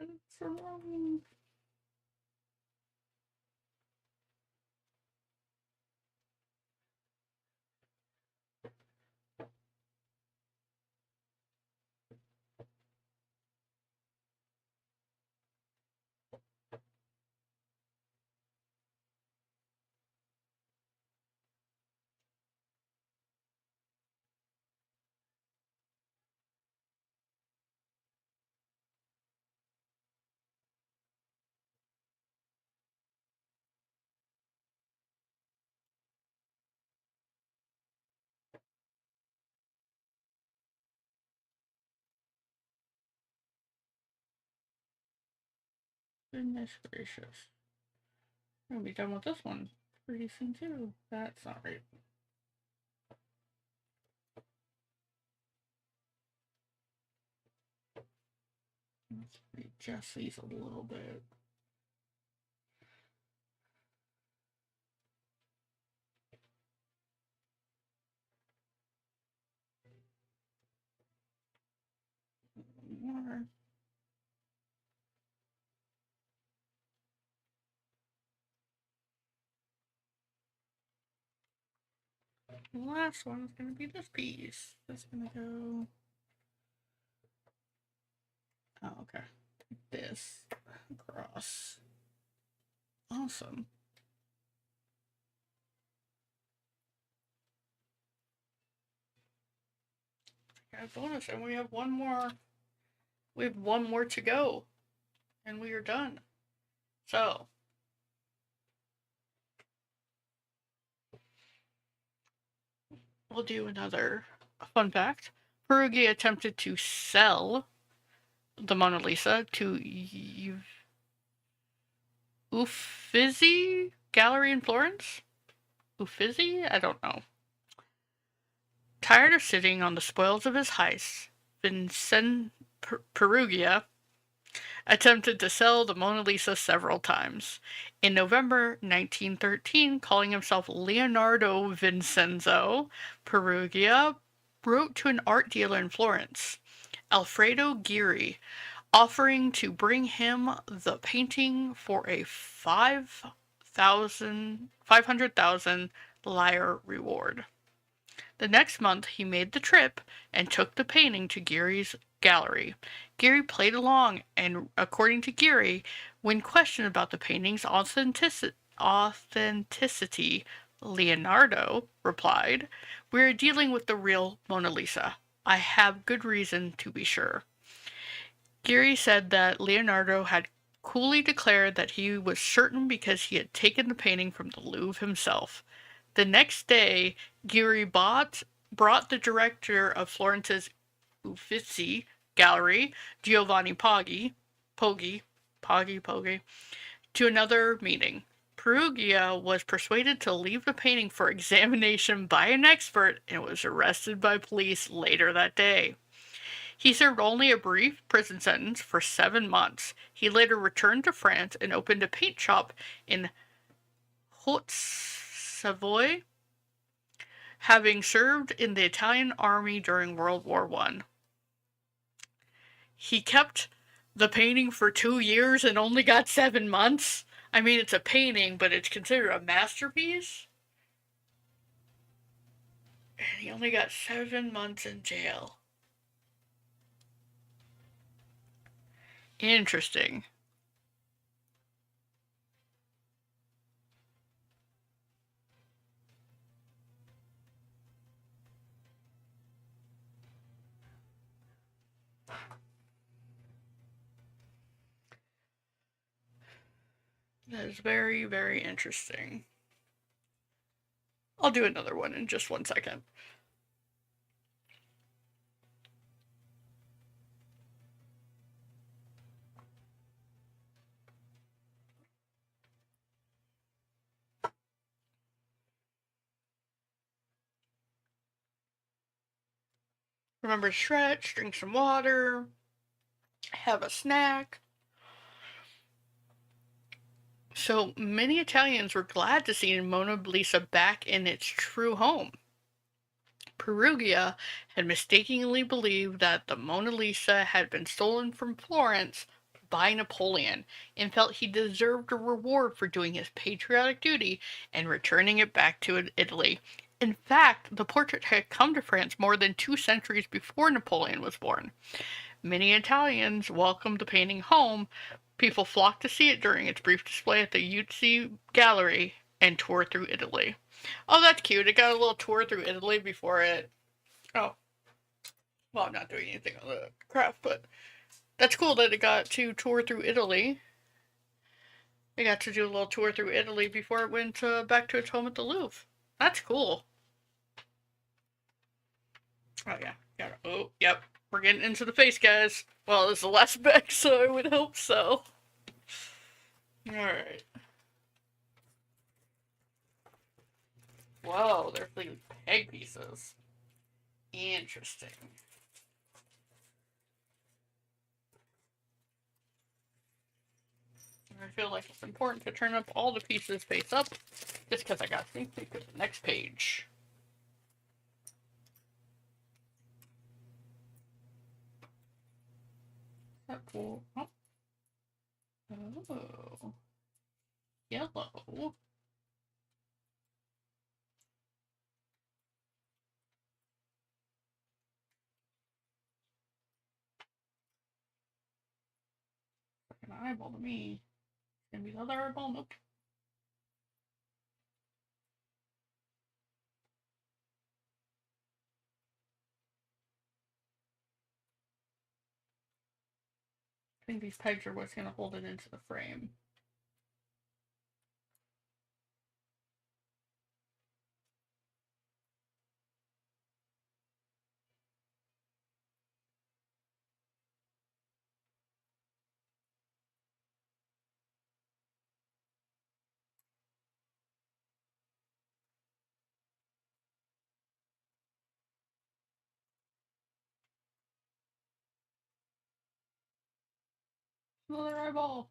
It's wrong. Goodness gracious. I'm gonna be done with this one pretty soon too. That's not right. Let's readjust these a little bit. More. The last one is going to be this piece. That's going to go. Oh, okay. This across. Awesome. Got a bonus, and we have one more. We have one more to go, and we are done. So, we'll do another fun fact. Perugia attempted to sell the Mona Lisa to Uffizi Gallery in Florence? Uffizi? I don't know. Tired of sitting on the spoils of his heist, Vincent Perugia attempted to sell the Mona Lisa several times. In November 1913, calling himself Leonardo Vincenzo, Perugia wrote to an art dealer in Florence, Alfredo Ghiri, offering to bring him the painting for a 500,000 lire reward. The next month, he made the trip and took the painting to Ghiri's gallery. Ghiri played along, and according to Ghiri, when questioned about the painting's authenticity, Leonardo replied, "We are dealing with the real Mona Lisa. I have good reason to be sure." Ghiri said that Leonardo had coolly declared that he was certain because he had taken the painting from the Louvre himself. The next day, Ghiri brought the director of Florence's Uffizi Gallery, Giovanni Poggi, to another meeting. Perugia was persuaded to leave the painting for examination by an expert and was arrested by police later that day. He served only a brief prison sentence for 7 months. He later returned to France and opened a paint shop in Haute-Savoie, having served in the Italian army during World War I. He kept the painting for 2 years and only got 7 months? I mean, it's a painting, but it's considered a masterpiece? And he only got 7 months in jail. Interesting. That is very, very interesting. I'll do another one in just 1 second. Remember to stretch, drink some water, have a snack. So many Italians were glad to see Mona Lisa back in its true home. Perugia had mistakenly believed that the Mona Lisa had been stolen from Florence by Napoleon and felt he deserved a reward for doing his patriotic duty and returning it back to Italy. In fact, the portrait had come to France more than 2 centuries before Napoleon was born. Many Italians welcomed the painting home. People flocked to see it during its brief display at the Uffizi Gallery and tour through Italy. Oh, that's cute. It got a little tour through Italy before it. Oh. Well, I'm not doing anything on the craft, but that's cool that it got to tour through Italy. It got to do a little tour through Italy before it went back to its home at the Louvre. That's cool. Oh, yeah. Oh, yep. We're getting into the face, guys. Well, it's the last back, so I would hope so. Alright. Whoa, there's like peg pieces. Interesting. I feel like it's important to turn up all the pieces face up, just because I got to sneak peek at the next page. Oh. Oh. Yellow. An eyeball to me. It's gonna be the other eyeball? Nope. I think these pegs are what's gonna hold it into the frame. Another eyeball.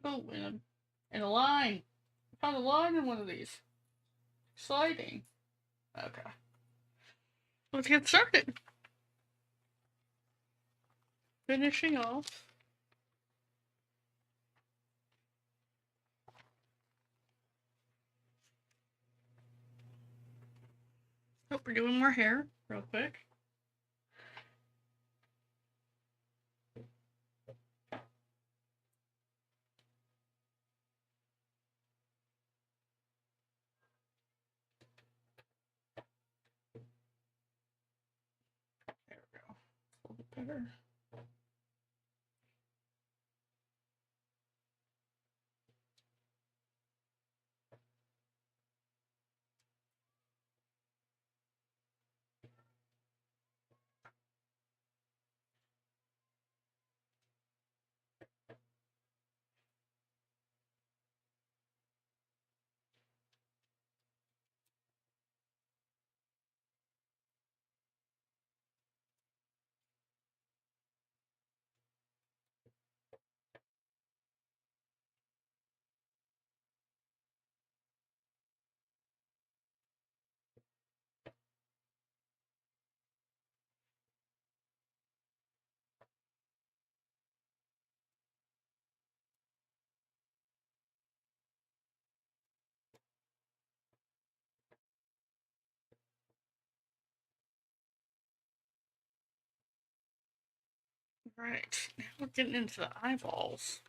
Oh, and a line. I found a line in one of these. Sliding. Okay. Let's get started. Finishing off. Oh, we're doing more hair real quick. There we go. A little bit better. Right. Now we're getting into the eyeballs.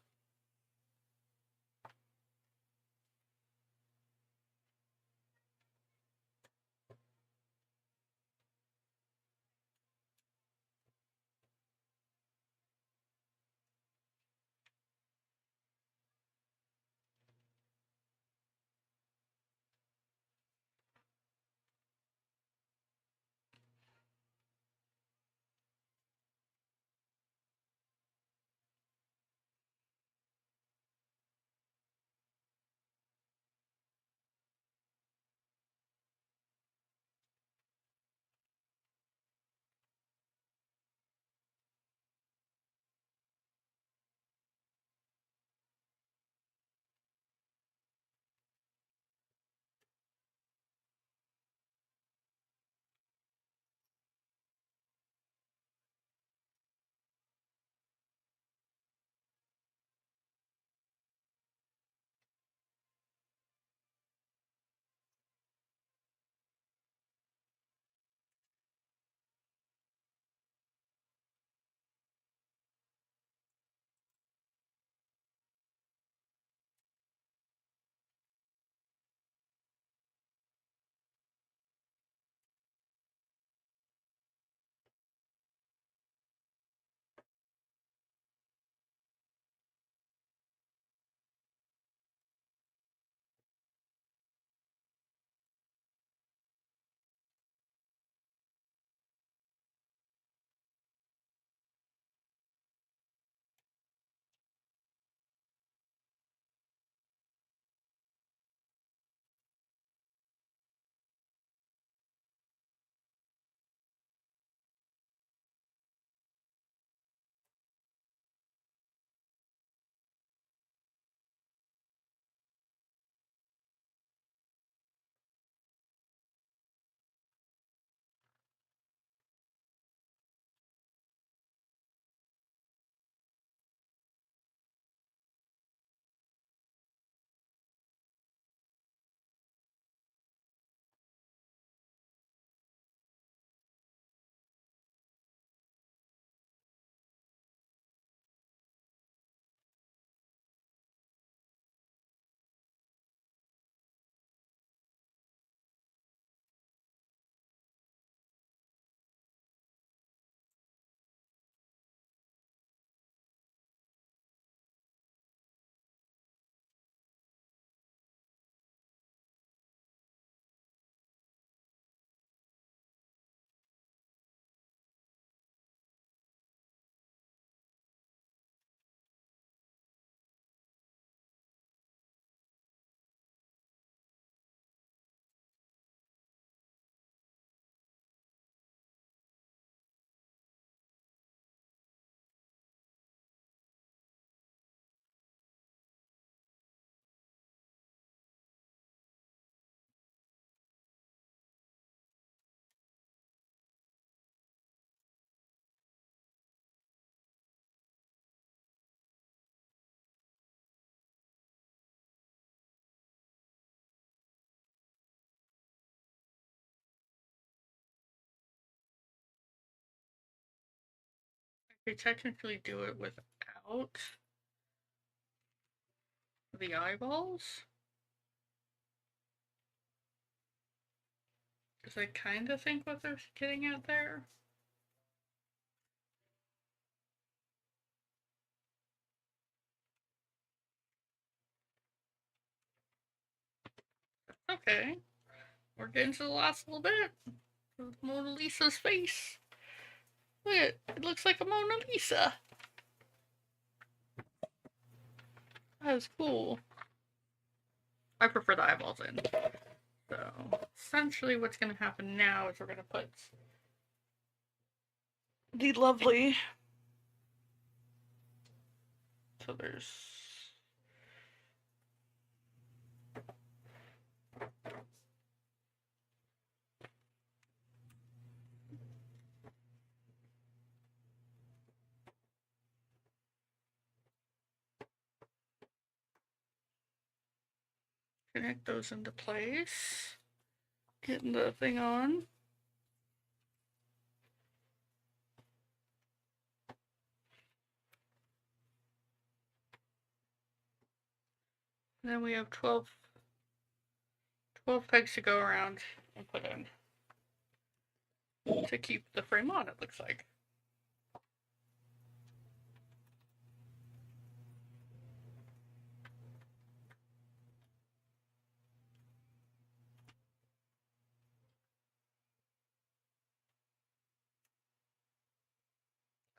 They technically do it without the eyeballs. Because I kind of think what they're getting at there. Okay. We're getting to the last little bit. Mona Lisa's face. Look at it. It looks like a Mona Lisa. That is cool. I prefer the eyeballs in. So, essentially what's going to happen now is we're going to put the lovely... So there's... Connect those into place. Getting the thing on. And then we have 12 pegs to go around and put in to keep the frame on, it looks like.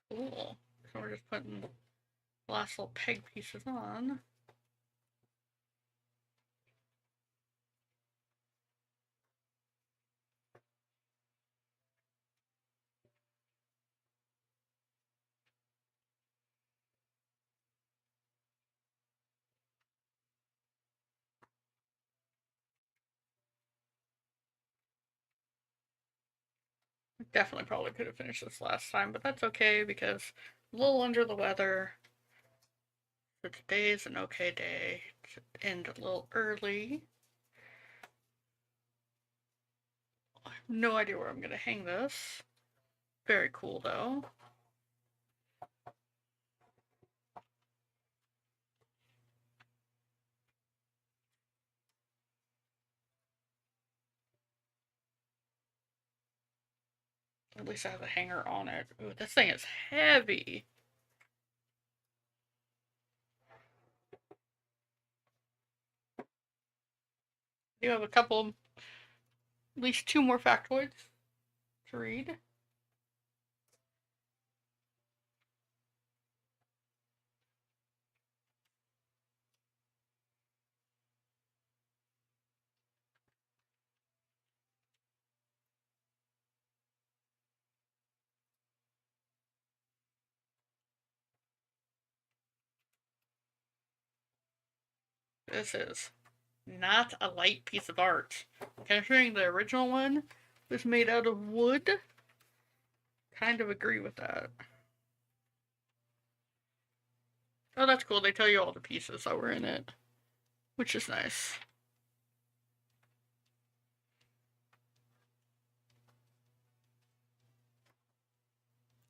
Cool. So we're just putting the last little peg pieces on. Definitely probably could have finished this last time, but that's okay because I'm a little under the weather. So today is an okay day to end a little early. I have no idea where I'm going to hang this. Very cool though. At least I have a hanger on it. Ooh, this thing is heavy. You have a couple, at least 2 more factoids to read. This is not a light piece of art. Considering the original one was made out of wood, kind of agree with that. Oh, that's cool. They tell you all the pieces that were in it, which is nice.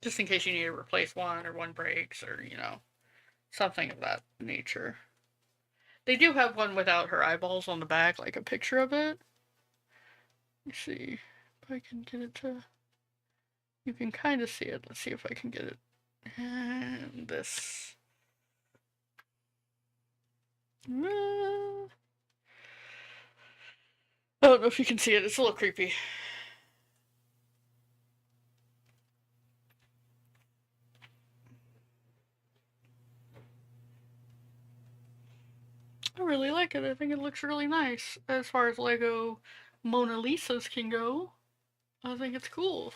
Just in case you need to replace one or one breaks or, you know, something of that nature. They do have one without her eyeballs on the back, like a picture of it. Let's see if I can get it to... You can kind of see it. Let's see if I can get it. And this... I don't know if you can see it. It's a little creepy. I really like it. I think it looks really nice. As far as Lego Mona Lisas can go, I think it's cool.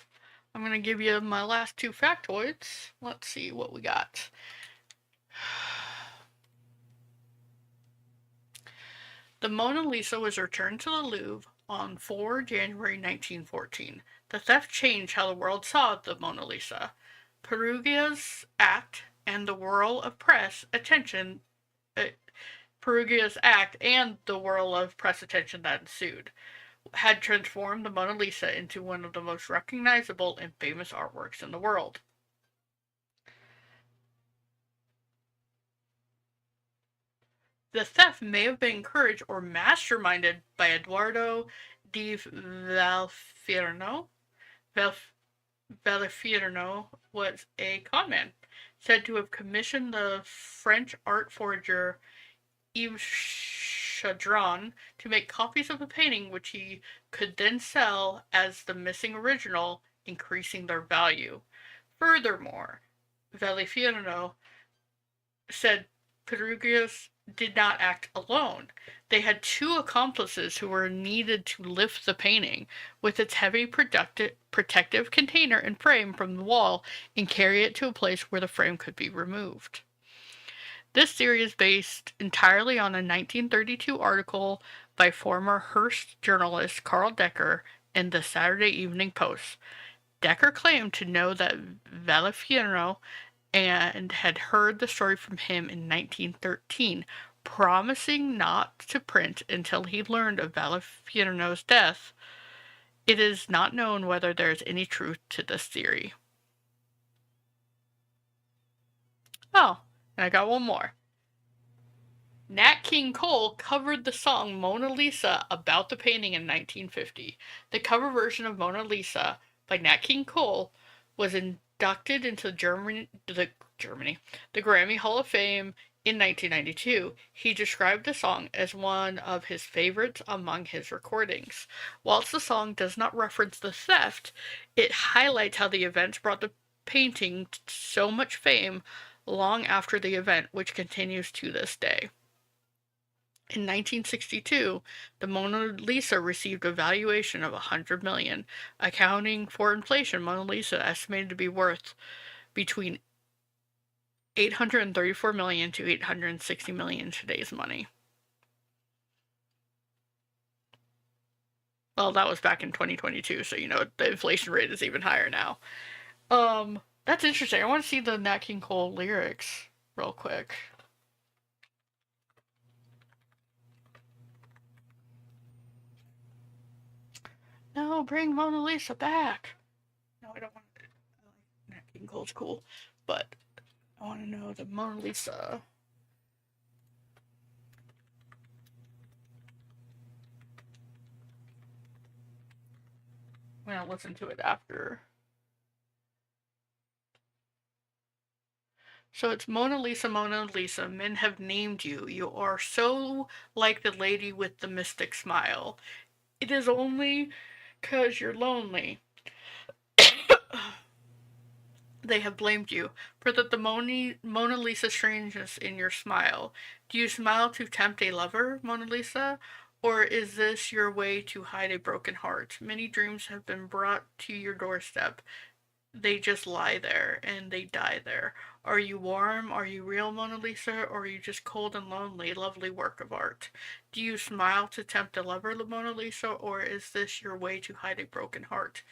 I'm going to give you my last 2 factoids. Let's see what we got. The Mona Lisa was returned to the Louvre on 4 January 1914. The theft changed how the world saw the Mona Lisa. Perugia's act and the whirl of press attention Perugia's act and the whirl of press attention that ensued had transformed the Mona Lisa into one of the most recognizable and famous artworks in the world. The theft may have been encouraged or masterminded by Eduardo di Valfierno. Valfierno was a conman, said to have commissioned the French art forger Yves Chadron to make copies of the painting, which he could then sell as the missing original, increasing their value. Furthermore, Valifierno said Perugias did not act alone. They had two accomplices who were needed to lift the painting with its heavy protective container and frame from the wall and carry it to a place where the frame could be removed. This theory is based entirely on a 1932 article by former Hearst journalist Carl Decker in the Saturday Evening Post. Decker claimed to know that Valifierno and had heard the story from him in 1913, promising not to print until he learned of Valifierno's death. It is not known whether there is any truth to this theory. Oh, and I got one more. Nat King Cole covered the song Mona Lisa about the painting in 1950. The cover version of Mona Lisa by Nat King Cole was inducted into the Grammy Hall of Fame in 1992. He described the song as one of his favorites among his recordings. Whilst the song does not reference the theft, it highlights how the events brought the painting so much fame long after the event, which continues to this day. In 1962, the Mona Lisa received a valuation of $100 million. Accounting for inflation, Mona Lisa estimated to be worth between $834 million to $860 million in today's money. Well, that was back in 2022, so the inflation rate is even higher now. That's interesting. I want to see the Nat King Cole lyrics real quick. No, bring Mona Lisa back. No, I don't want to. Nat King Cole's cool, but I want to know the Mona Lisa. I'm gonna listen to it after. So it's Mona Lisa, Mona Lisa, men have named you. You are so like the lady with the mystic smile. It is only 'cause you're lonely. They have blamed you for the Mona Lisa strangeness in your smile. Do you smile to tempt a lover, Mona Lisa? Or is this your way to hide a broken heart? Many dreams have been brought to your doorstep. They just lie there and they die there. Are you warm? Are you real, Mona Lisa? Or are you just cold and lonely, lovely work of art? Do you smile to tempt a lover, Mona Lisa? Or is this your way to hide a broken heart?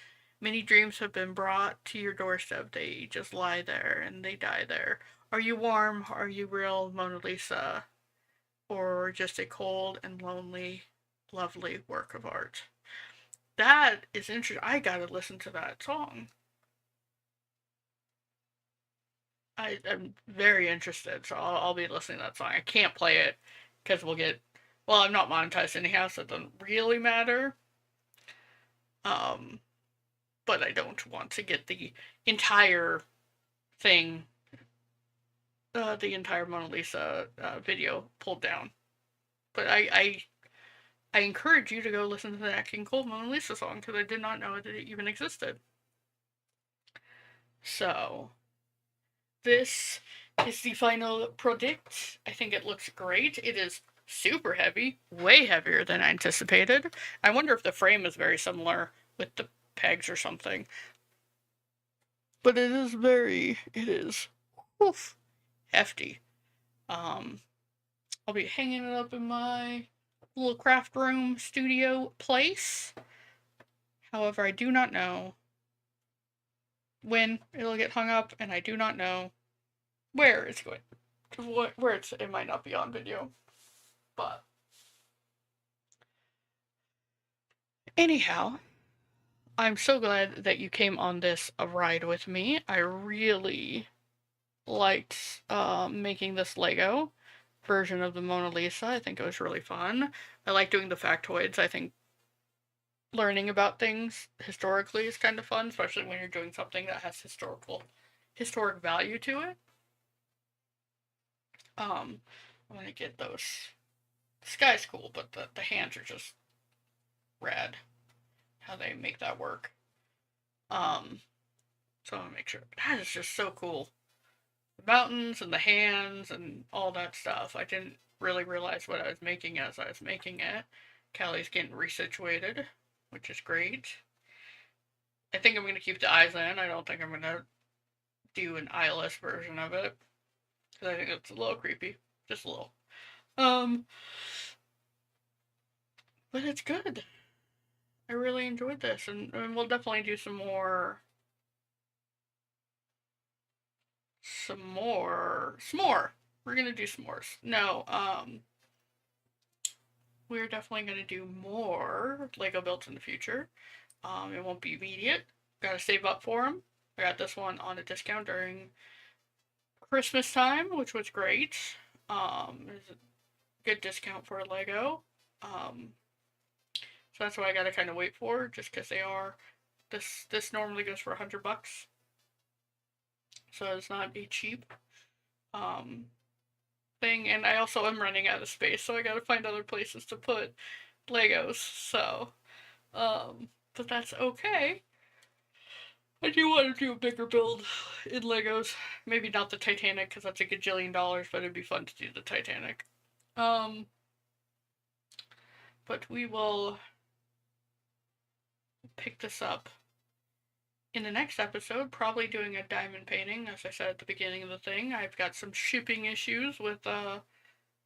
Many dreams have been brought to your doorstep. They just lie there and they die there. Are you warm? Are you real, Mona Lisa? Or just a cold and lonely, lovely work of art? That is interesting. I gotta listen to that song. I'm very interested, so I'll be listening to that song. I can't play it because we'll get. Well, I'm not monetized anyhow, so it doesn't really matter. Um, but I don't want to get the entire thing, the entire Mona Lisa video pulled down. But I encourage you to go listen to the Nat King Cole Mona Lisa song because I did not know that it even existed. So this is the final product. I think it looks great. It is super heavy, way heavier than I anticipated. I wonder if the frame is very similar with the pegs or something. But it is oof, hefty. I'll be hanging it up in my little craft room studio place. However, I do not know when it'll get hung up, and I do not know where it's going. It might not be on video. But anyhow, I'm so glad that you came on this ride with me. I really liked making this Lego. version of the Mona Lisa. I think it was really fun. I like doing the factoids. I think learning about things historically is kind of fun, especially when you're doing something that has historic value to it. I'm gonna get those. The sky's cool, but the hands are just rad. How they make that work. Um, so I'm gonna make sure that is just so cool. The mountains and the hands and all that stuff. I didn't really realize what I was making as I was making it. Callie's getting resituated, which is great. I think I'm gonna keep the eyes in. I don't think I'm gonna do an eyeless version of it because I think it's a little creepy, just a little. Um, but it's good. I really enjoyed this, and we'll definitely do some more. S'more. We're gonna do s'mores. No, we're definitely gonna do more Lego builds in the future. It won't be immediate. Gotta save up for them. I got this one on a discount during Christmas time, which was great. It's a good discount for Lego. So that's what I gotta kind of wait for, just because they are. This normally goes for $100, so it's not a cheap um thing. And I also am running out of space, so I gotta find other places to put Legos. So, but that's okay. I do want to do a bigger build in Legos. Maybe not the Titanic because that's a gajillion dollars, but it'd be fun to do the Titanic. Um, but we will pick this up in the next episode, probably doing a diamond painting, as I said at the beginning of the thing. I've got some shipping issues with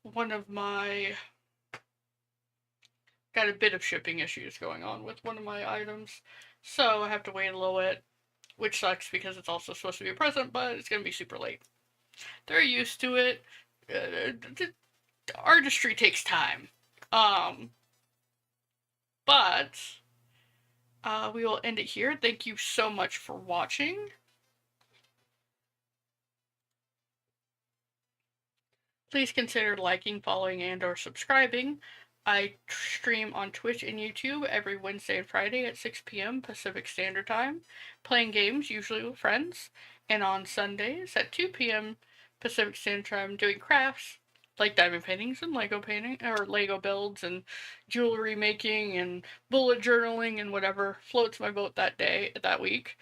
one of my got a bit of shipping issues going on with one of my items, so I have to wait a little bit, which sucks because it's also supposed to be a present, but it's gonna be super late. They're used to it. The artistry takes time. Um, but we will end it here. Thank you so much for watching. Please consider liking, following, and or subscribing. I stream on Twitch and YouTube every Wednesday and Friday at 6 p.m. Pacific Standard Time, playing games, usually with friends, and on Sundays at 2 p.m. Pacific Standard Time doing crafts, like diamond paintings and Lego painting, or Lego builds and jewelry making and bullet journaling and whatever floats my boat that week.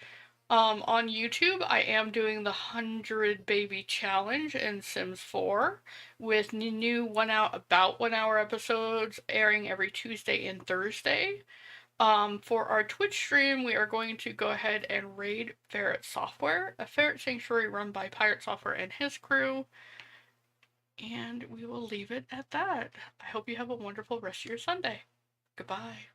On YouTube, I am doing the 100 Baby Challenge in Sims 4 with new about 1 hour episodes airing every Tuesday and Thursday. For our Twitch stream, we are going to go ahead and raid Ferret Software, a ferret sanctuary run by Pirate Software and his crew. And we will leave it at that. I hope you have a wonderful rest of your Sunday. Goodbye.